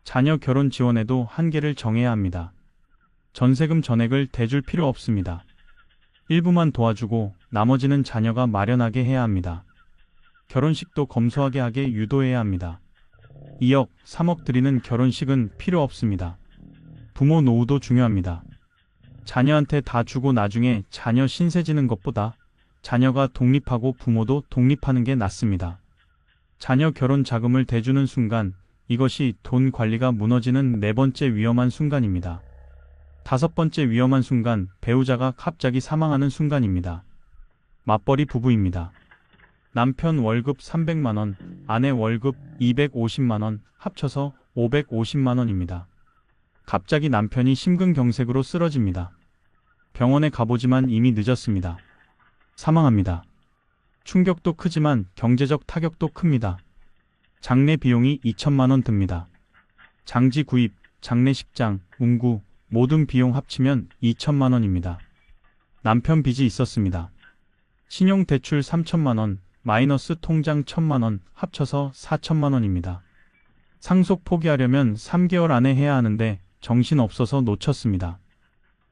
자녀 결혼 지원에도 한계를 정해야 합니다. 전세금 전액을 대줄 필요 없습니다. 일부만 도와주고 나머지는 자녀가 마련하게 해야 합니다. 결혼식도 검소하게 하게 유도해야 합니다. 2억, 3억 드리는 결혼식은 필요 없습니다. 부모 노후도 중요합니다. 자녀한테 다 주고 나중에 자녀 신세 지는 것보다 자녀가 독립하고 부모도 독립하는 게 낫습니다. 자녀 결혼 자금을 대주는 순간, 이것이 돈 관리가 무너지는 네 번째 위험한 순간입니다. 다섯 번째 위험한 순간, 배우자가 갑자기 사망하는 순간입니다. 맞벌이 부부입니다. 남편 월급 300만 원, 아내 월급 250만 원, 합쳐서 550만 원입니다. 갑자기 남편이 심근경색으로 쓰러집니다. 병원에 가보지만 이미 늦었습니다. 사망합니다. 충격도 크지만 경제적 타격도 큽니다. 장례 비용이 2천만 원 듭니다. 장지 구입, 장례식장, 운구, 모든 비용 합치면 2천만 원입니다. 남편 빚이 있었습니다. 신용대출 3천만 원, 마이너스 통장 1천만 원, 합쳐서 4천만 원입니다. 상속 포기하려면 3개월 안에 해야 하는데 정신없어서 놓쳤습니다.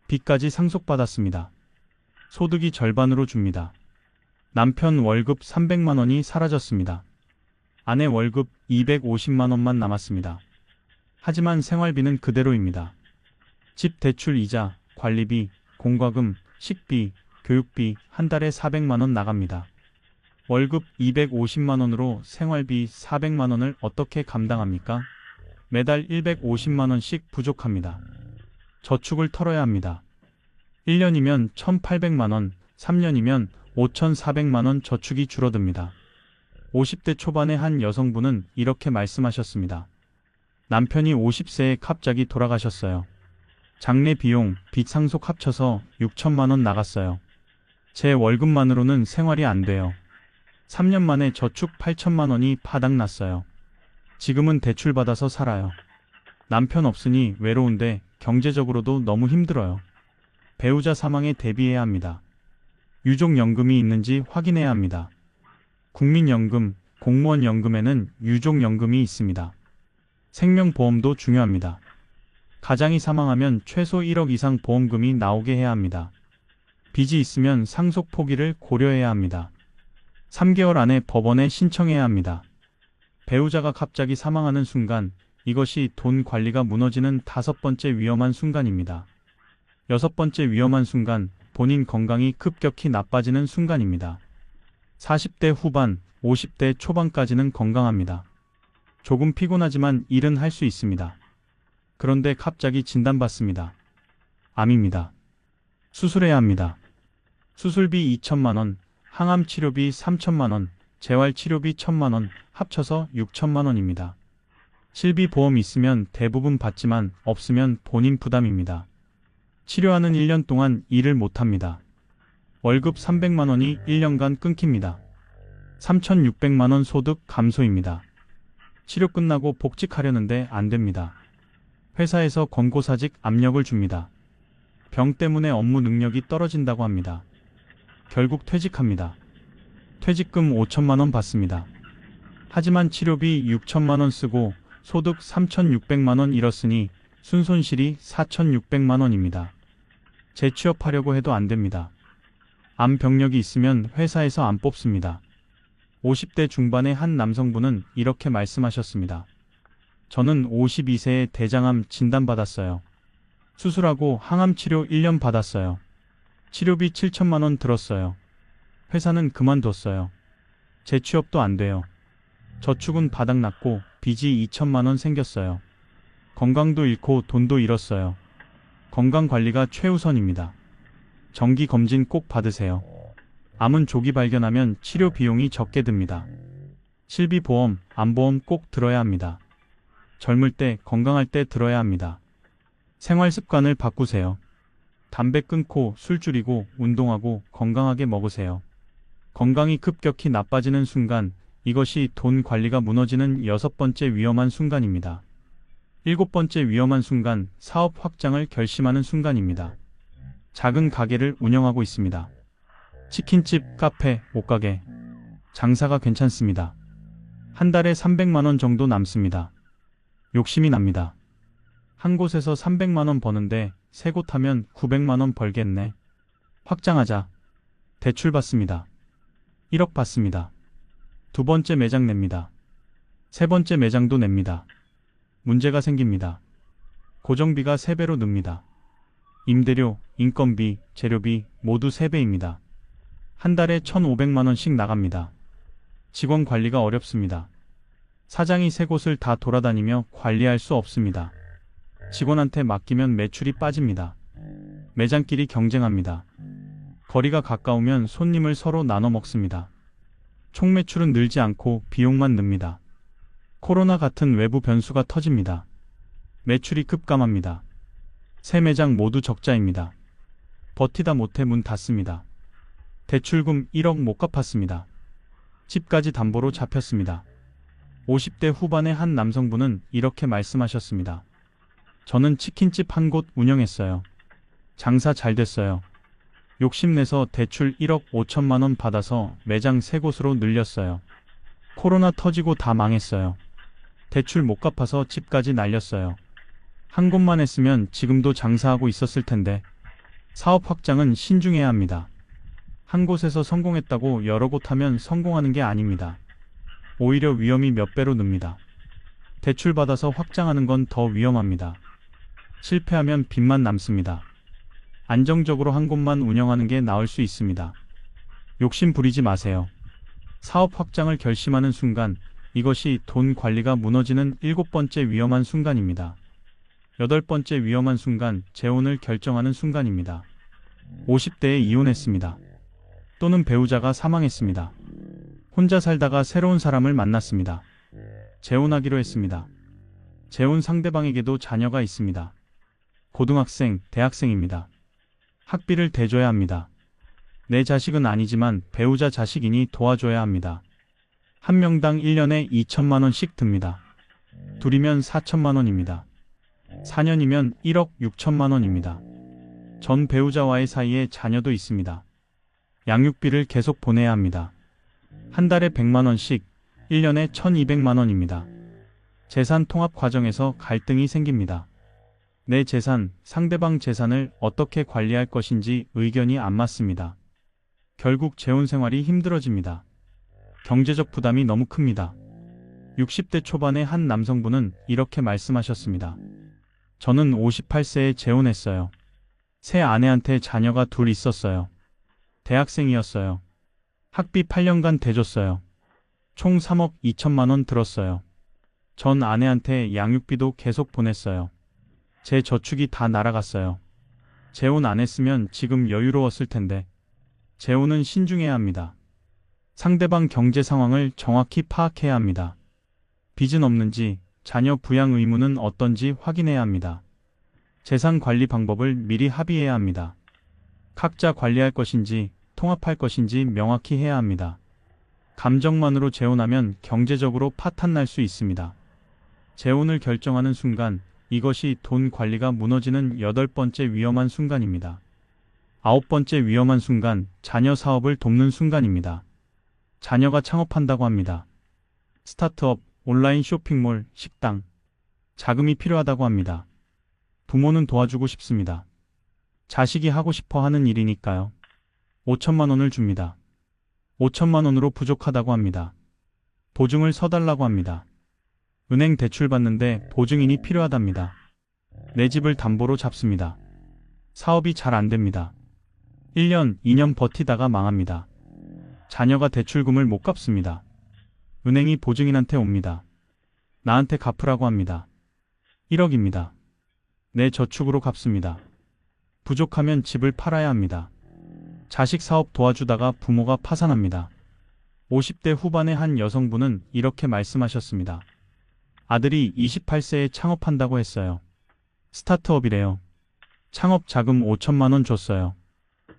빚까지 상속받았습니다. 소득이 절반으로 줍니다. 남편 월급 300만 원이 사라졌습니다. 아내 월급 250만 원만 남았습니다. 하지만 생활비는 그대로입니다. 집 대출 이자, 관리비, 공과금, 식비, 교육비 한 달에 400만 원 나갑니다. 월급 250만 원으로 생활비 400만 원을 어떻게 감당합니까? 매달 150만 원씩 부족합니다. 저축을 털어야 합니다. 1년이면 1,800만 원, 3년이면 5,400만 원 저축이 줄어듭니다. 50대 초반의 한 여성분은 이렇게 말씀하셨습니다. 남편이 50세에 갑자기 돌아가셨어요. 장례 비용, 빚 상속 합쳐서 6천만 원 나갔어요. 제 월급만으로는 생활이 안 돼요. 3년 만에 저축 8천만 원이 바닥났어요. 지금은 대출 받아서 살아요. 남편 없으니 외로운데 경제적으로도 너무 힘들어요. 배우자 사망에 대비해야 합니다. 유족연금이 있는지 확인해야 합니다. 국민연금, 공무원연금에는 유족연금이 있습니다. 생명보험도 중요합니다. 가장이 사망하면 최소 1억 이상 보험금이 나오게 해야 합니다. 빚이 있으면 상속 포기를 고려해야 합니다. 3개월 안에 법원에 신청해야 합니다. 배우자가 갑자기 사망하는 순간, 이것이 돈 관리가 무너지는 5번째 위험한 순간입니다. 6번째 위험한 순간, 본인 건강이 급격히 나빠지는 순간입니다. 40대 후반, 50대 초반까지는 건강합니다. 조금 피곤하지만 일은 할 수 있습니다. 그런데 갑자기 진단받습니다. 암입니다. 수술해야 합니다. 수술비 2천만 원, 항암 치료비 3천만 원, 재활 치료비 1천만 원, 합쳐서 6천만 원입니다. 실비보험 있으면 대부분 받지만 없으면 본인 부담입니다. 치료하는 1년 동안 일을 못합니다. 월급 300만 원이 1년간 끊깁니다. 3,600만 원 소득 감소입니다. 치료 끝나고 복직하려는데 안 됩니다. 회사에서 권고사직 압력을 줍니다. 병 때문에 업무 능력이 떨어진다고 합니다. 결국 퇴직합니다. 퇴직금 5천만 원 받습니다. 하지만 치료비 6천만 원 쓰고 소득 3,600만 원 잃었으니 순손실이 4,600만 원입니다. 재취업하려고 해도 안 됩니다. 암 병력이 있으면 회사에서 안 뽑습니다. 50대 중반의 한 남성분은 이렇게 말씀하셨습니다. 저는 52세에 대장암 진단받았어요. 수술하고 항암 치료 1년 받았어요. 치료비 7천만 원 들었어요. 회사는 그만뒀어요. 재취업도 안 돼요. 저축은 바닥났고 빚이 2천만 원 생겼어요. 건강도 잃고 돈도 잃었어요. 건강관리가 최우선입니다. 정기검진 꼭 받으세요. 암은 조기 발견하면 치료 비용이 적게 듭니다. 실비보험, 암보험 꼭 들어야 합니다. 젊을 때, 건강할 때 들어야 합니다. 생활 습관을 바꾸세요. 담배 끊고 술 줄이고 운동하고 건강하게 먹으세요. 건강이 급격히 나빠지는 순간, 이것이 돈 관리가 무너지는 6번째 위험한 순간입니다. 7번째 위험한 순간, 사업 확장을 결심하는 순간입니다. 작은 가게를 운영하고 있습니다. 치킨집, 카페, 옷가게. 장사가 괜찮습니다. 한 달에 300만 원 정도 남습니다. 욕심이 납니다. 한 곳에서 300만 원 버는데 세 곳 하면 900만 원 벌겠네. 확장하자. 대출 받습니다. 1억 받습니다. 두 번째 매장 냅니다. 세 번째 매장도 냅니다. 문제가 생깁니다. 고정비가 3배로 늡니다. 임대료, 인건비, 재료비 모두 3배입니다. 한 달에 1,500만 원씩 나갑니다. 직원 관리가 어렵습니다. 사장이 3곳을 다 돌아다니며 관리할 수 없습니다. 직원한테 맡기면 매출이 빠집니다. 매장끼리 경쟁합니다. 거리가 가까우면 손님을 서로 나눠 먹습니다. 총 매출은 늘지 않고 비용만 늡니다. 코로나 같은 외부 변수가 터집니다. 매출이 급감합니다. 세 매장 모두 적자입니다. 버티다 못해 문 닫습니다. 대출금 1억 못 갚았습니다. 집까지 담보로 잡혔습니다. 50대 후반의 한 남성분은 이렇게 말씀하셨습니다. 저는 치킨집 한 곳 운영했어요. 장사 잘 됐어요. 욕심내서 대출 1억 5천만 원 받아서 매장 3곳으로 늘렸어요. 코로나 터지고 다 망했어요. 대출 못 갚아서 집까지 날렸어요. 한 곳만 했으면 지금도 장사하고 있었을 텐데. 사업 확장은 신중해야 합니다. 한 곳에서 성공했다고 여러 곳 하면 성공하는 게 아닙니다. 오히려 위험이 몇 배로 늡니다. 대출 받아서 확장하는 건 더 위험합니다. 실패하면 빚만 남습니다. 안정적으로 한 곳만 운영하는 게 나을 수 있습니다. 욕심 부리지 마세요. 사업 확장을 결심하는 순간, 이것이 돈 관리가 무너지는 7번째 위험한 순간입니다. 8번째 위험한 순간, 재혼을 결정하는 순간입니다. 50대에 이혼했습니다. 또는 배우자가 사망했습니다. 혼자 살다가 새로운 사람을 만났습니다. 재혼하기로 했습니다. 재혼 상대방에게도 자녀가 있습니다. 고등학생, 대학생입니다. 학비를 대줘야 합니다. 내 자식은 아니지만 배우자 자식이니 도와줘야 합니다. 한 명당 1년에 2천만 원씩 듭니다. 둘이면 4천만 원입니다. 4년이면 1억 6천만 원입니다. 전 배우자와의 사이에 자녀도 있습니다. 양육비를 계속 보내야 합니다. 한 달에 100만 원씩, 1년에 1200만 원입니다. 재산 통합 과정에서 갈등이 생깁니다. 내 재산, 상대방 재산을 어떻게 관리할 것인지 의견이 안 맞습니다. 결국 재혼 생활이 힘들어집니다. 경제적 부담이 너무 큽니다. 60대 초반의 한 남성분은 이렇게 말씀하셨습니다. 저는 58세에 재혼했어요. 새 아내한테 자녀가 둘 있었어요. 대학생이었어요. 학비 8년간 대줬어요. 총 3억 2천만 원 들었어요. 전 아내한테 양육비도 계속 보냈어요. 제 저축이 다 날아갔어요. 재혼 안 했으면 지금 여유로웠을 텐데. 재혼은 신중해야 합니다. 상대방 경제 상황을 정확히 파악해야 합니다. 빚은 없는지, 자녀 부양 의무는 어떤지 확인해야 합니다. 재산 관리 방법을 미리 합의해야 합니다. 각자 관리할 것인지, 통합할 것인지 명확히 해야 합니다. 감정만으로 재혼하면 경제적으로 파탄 날 수 있습니다. 재혼을 결정하는 순간, 이것이 돈 관리가 무너지는 8번째 위험한 순간입니다. 9번째 위험한 순간, 자녀 사업을 돕는 순간입니다. 자녀가 창업한다고 합니다. 스타트업, 온라인 쇼핑몰, 식당. 자금이 필요하다고 합니다. 부모는 도와주고 싶습니다. 자식이 하고 싶어 하는 일이니까요. 5천만 원을 줍니다. 5천만 원으로 부족하다고 합니다. 보증을 서달라고 합니다. 은행 대출 받는데 보증인이 필요하답니다. 내 집을 담보로 잡습니다. 사업이 잘 안 됩니다. 1년, 2년 버티다가 망합니다. 자녀가 대출금을 못 갚습니다. 은행이 보증인한테 옵니다. 나한테 갚으라고 합니다. 1억입니다. 내 저축으로 갚습니다. 부족하면 집을 팔아야 합니다. 자식 사업 도와주다가 부모가 파산합니다. 50대 후반의 한 여성분은 이렇게 말씀하셨습니다. 아들이 28세에 창업한다고 했어요. 스타트업이래요. 창업 자금 5천만 원 줬어요.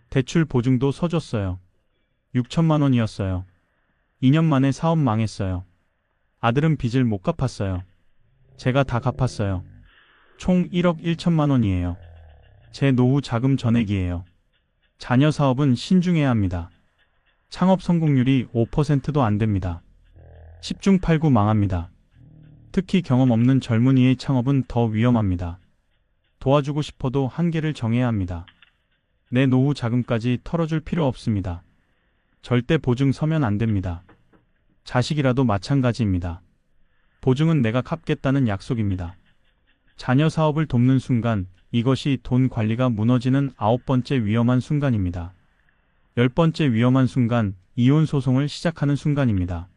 대출 보증도 서줬어요. 6천만 원이었어요. 2년 만에 사업 망했어요. 아들은 빚을 못 갚았어요. 제가 다 갚았어요. 총 1억 1천만 원이에요. 제 노후 자금 전액이에요. 자녀 사업은 신중해야 합니다. 창업 성공률이 5%도 안 됩니다. 10중 8구 망합니다. 특히 경험 없는 젊은이의 창업은 더 위험합니다. 도와주고 싶어도 한계를 정해야 합니다. 내 노후 자금까지 털어줄 필요 없습니다. 절대 보증 서면 안 됩니다. 자식이라도 마찬가지입니다. 보증은 내가 갚겠다는 약속입니다. 자녀 사업을 돕는 순간, 이것이 돈 관리가 무너지는 9번째 위험한 순간입니다. 10번째 위험한 순간, 이혼 소송을 시작하는 순간입니다.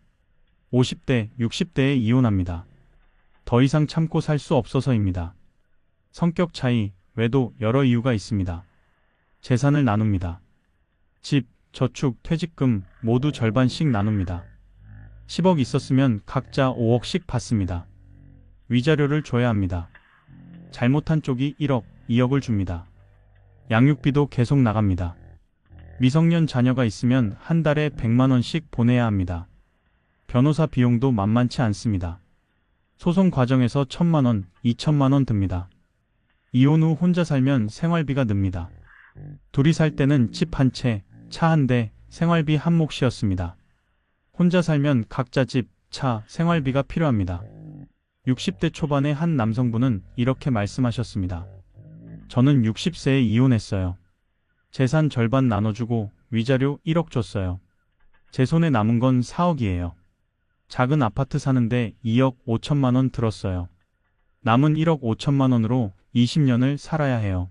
50대, 60대에 이혼합니다. 더 이상 참고 살 수 없어서입니다. 성격 차이, 외도 여러 이유가 있습니다. 재산을 나눕니다. 집, 저축, 퇴직금 모두 절반씩 나눕니다. 10억 있었으면 각자 5억씩 받습니다. 위자료를 줘야 합니다. 잘못한 쪽이 1억, 2억을 줍니다. 양육비도 계속 나갑니다. 미성년 자녀가 있으면 한 달에 100만 원씩 보내야 합니다. 변호사 비용도 만만치 않습니다. 소송 과정에서 1,000만 원, 2천만 원 듭니다. 이혼 후 혼자 살면 생활비가 늡니다. 둘이 살 때는 집 한 채, 차 한 대, 생활비 한 몫이었습니다. 혼자 살면 각자 집, 차, 생활비가 필요합니다. 60대 초반의 한 남성분은 이렇게 말씀하셨습니다. 저는 60세에 이혼했어요. 재산 절반 나눠주고 위자료 1억 줬어요. 제 손에 남은 건 4억이에요. 작은 아파트 사는데 2억 5천만 원 들었어요. 남은 1억 5천만 원으로 20년을 살아야 해요.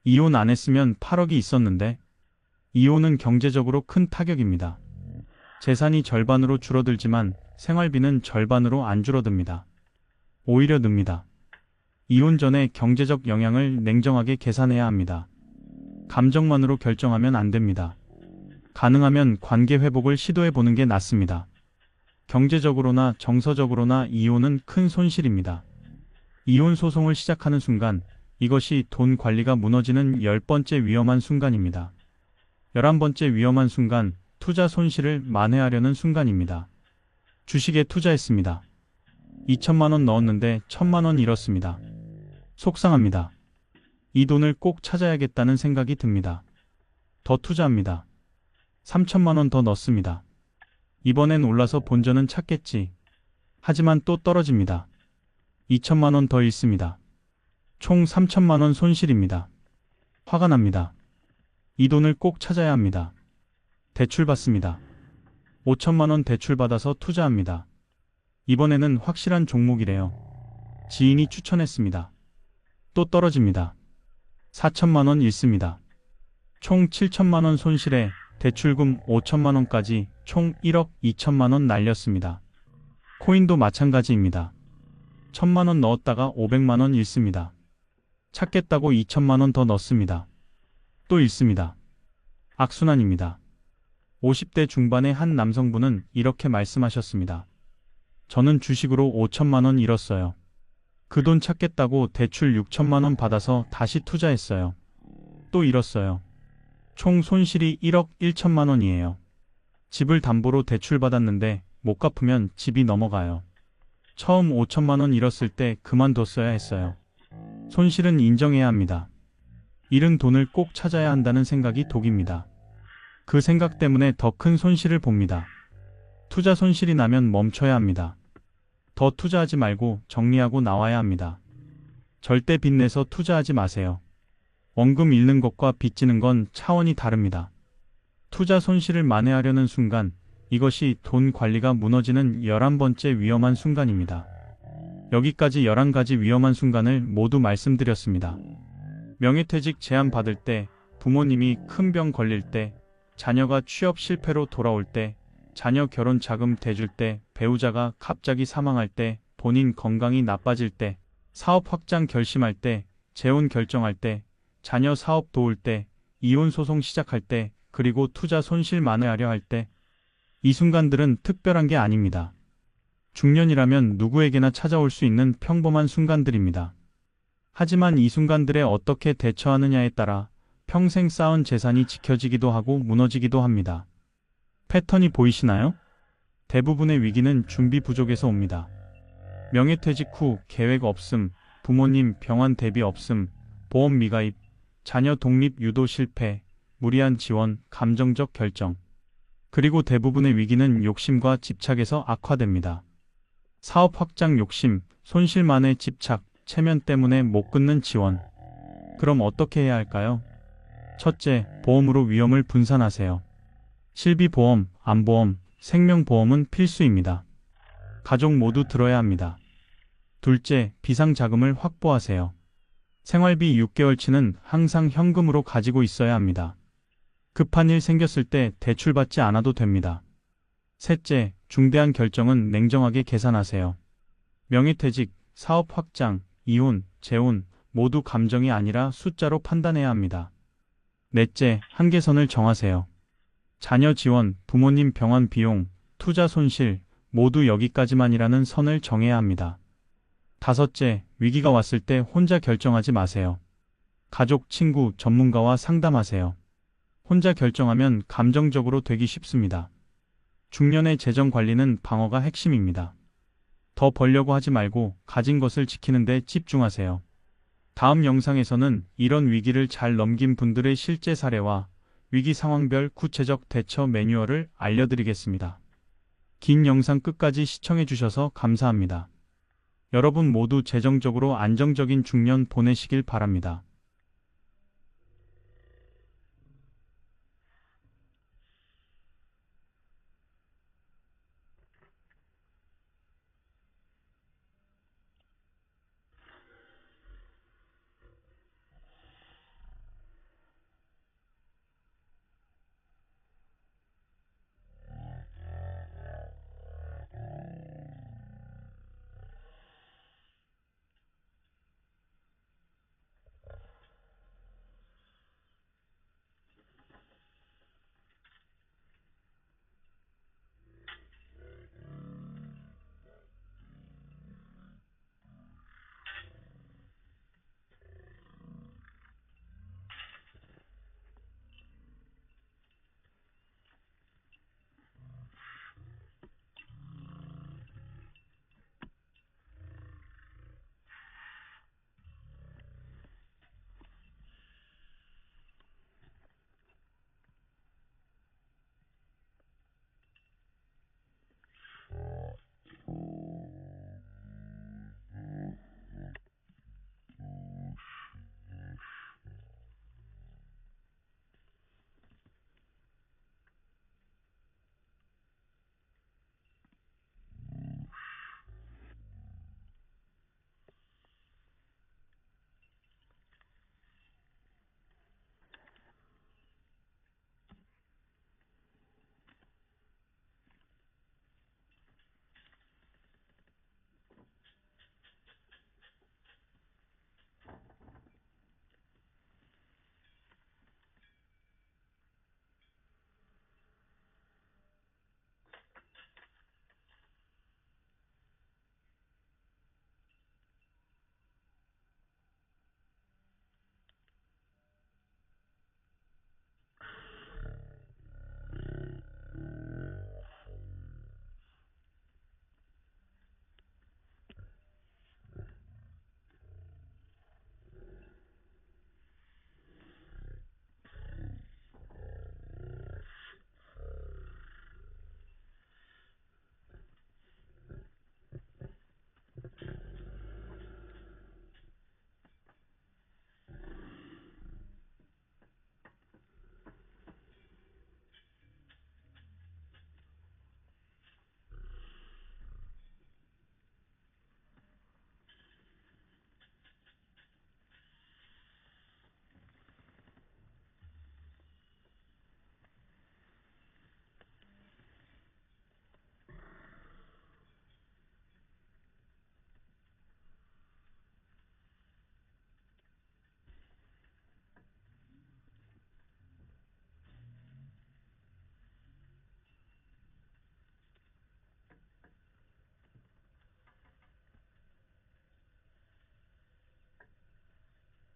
이혼 안 했으면 8억이 있었는데 이혼은 경제적으로 큰 타격입니다. 재산이 절반으로 줄어들지만 생활비는 절반으로 안 줄어듭니다. 오히려 늡니다. 이혼 전에 경제적 영향을 냉정하게 계산해야 합니다. 감정만으로 결정하면 안 됩니다. 가능하면 관계 회복을 시도해 보는 게 낫습니다. 경제적으로나 정서적으로나 이혼은 큰 손실입니다. 이혼 소송을 시작하는 순간 이것이 돈 관리가 무너지는 10번째 위험한 순간입니다. 11번째 위험한 순간, 투자 손실을 만회하려는 순간입니다. 주식에 투자했습니다. 2천만 원 넣었는데 1,000만 원 잃었습니다. 속상합니다. 이 돈을 꼭 찾아야겠다는 생각이 듭니다. 더 투자합니다. 3천만 원 더 넣습니다. 이번엔 올라서 본전은 찾겠지. 하지만 또 떨어집니다. 2천만 원 더 잃습니다. 총 3천만 원 손실입니다. 화가 납니다. 이 돈을 꼭 찾아야 합니다. 대출 받습니다. 5천만 원 대출 받아서 투자합니다. 이번에는 확실한 종목이래요. 지인이 추천했습니다. 또 떨어집니다. 4천만 원 잃습니다. 총 7천만 원 손실에 대출금 5천만 원까지 총 1억 2천만 원 날렸습니다. 코인도 마찬가지입니다. 1,000만 원 넣었다가 500만 원 잃습니다. 찾겠다고 2천만 원 더 넣습니다. 또 잃습니다. 악순환입니다. 50대 중반의 한 남성분은 이렇게 말씀하셨습니다. 저는 주식으로 5천만 원 잃었어요. 그 돈 찾겠다고 대출 6천만 원 받아서 다시 투자했어요. 또 잃었어요. 총 손실이 1억 1천만 원이에요. 집을 담보로 대출받았는데 못 갚으면 집이 넘어가요. 처음 5천만 원 잃었을 때 그만뒀어야 했어요. 손실은 인정해야 합니다. 잃은 돈을 꼭 찾아야 한다는 생각이 독입니다. 그 생각 때문에 더 큰 손실을 봅니다. 투자 손실이 나면 멈춰야 합니다. 더 투자하지 말고 정리하고 나와야 합니다. 절대 빚내서 투자하지 마세요. 원금 잃는 것과 빚지는 건 차원이 다릅니다. 투자 손실을 만회하려는 순간, 이것이 돈 관리가 무너지는 11번째 위험한 순간입니다. 여기까지 11가지 위험한 순간을 모두 말씀드렸습니다. 명예퇴직 제안 받을 때, 부모님이 큰 병 걸릴 때, 자녀가 취업 실패로 돌아올 때, 자녀 결혼 자금 대줄 때, 배우자가 갑자기 사망할 때, 본인 건강이 나빠질 때, 사업 확장 결심할 때, 재혼 결정할 때, 자녀 사업 도울 때, 이혼 소송 시작할 때, 그리고 투자 손실 만회하려 할 때, 이 순간들은 특별한 게 아닙니다. 중년이라면 누구에게나 찾아올 수 있는 평범한 순간들입니다. 하지만 이 순간들에 어떻게 대처하느냐에 따라 평생 쌓은 재산이 지켜지기도 하고 무너지기도 합니다. 패턴이 보이시나요? 대부분의 위기는 준비 부족에서 옵니다. 명예퇴직 후 계획 없음, 부모님 병원 대비 없음, 보험 미가입, 자녀 독립 유도 실패, 무리한 지원, 감정적 결정. 그리고 대부분의 위기는 욕심과 집착에서 악화됩니다. 사업 확장 욕심, 손실 만의 집착, 체면 때문에 못 끊는 지원. 그럼 어떻게 해야 할까요? 첫째, 보험으로 위험을 분산하세요. 실비보험, 암보험, 생명보험은 필수입니다. 가족 모두 들어야 합니다. 둘째, 비상자금을 확보하세요. 생활비 6개월치는 항상 현금으로 가지고 있어야 합니다. 급한 일 생겼을 때 대출받지 않아도 됩니다. 셋째, 중대한 결정은 냉정하게 계산하세요. 명예퇴직, 사업 확장, 이혼, 재혼 모두 감정이 아니라 숫자로 판단해야 합니다. 넷째, 한계선을 정하세요. 자녀 지원, 부모님 병원 비용, 투자 손실 모두 여기까지만이라는 선을 정해야 합니다. 다섯째, 위기가 왔을 때 혼자 결정하지 마세요. 가족, 친구, 전문가와 상담하세요. 혼자 결정하면 감정적으로 되기 쉽습니다. 중년의 재정 관리는 방어가 핵심입니다. 더 벌려고 하지 말고 가진 것을 지키는 데 집중하세요. 다음 영상에서는 이런 위기를 잘 넘긴 분들의 실제 사례와 위기 상황별 구체적 대처 매뉴얼을 알려드리겠습니다. 긴 영상 끝까지 시청해 주셔서 감사합니다. 여러분 모두 재정적으로 안정적인 중년 보내시길 바랍니다.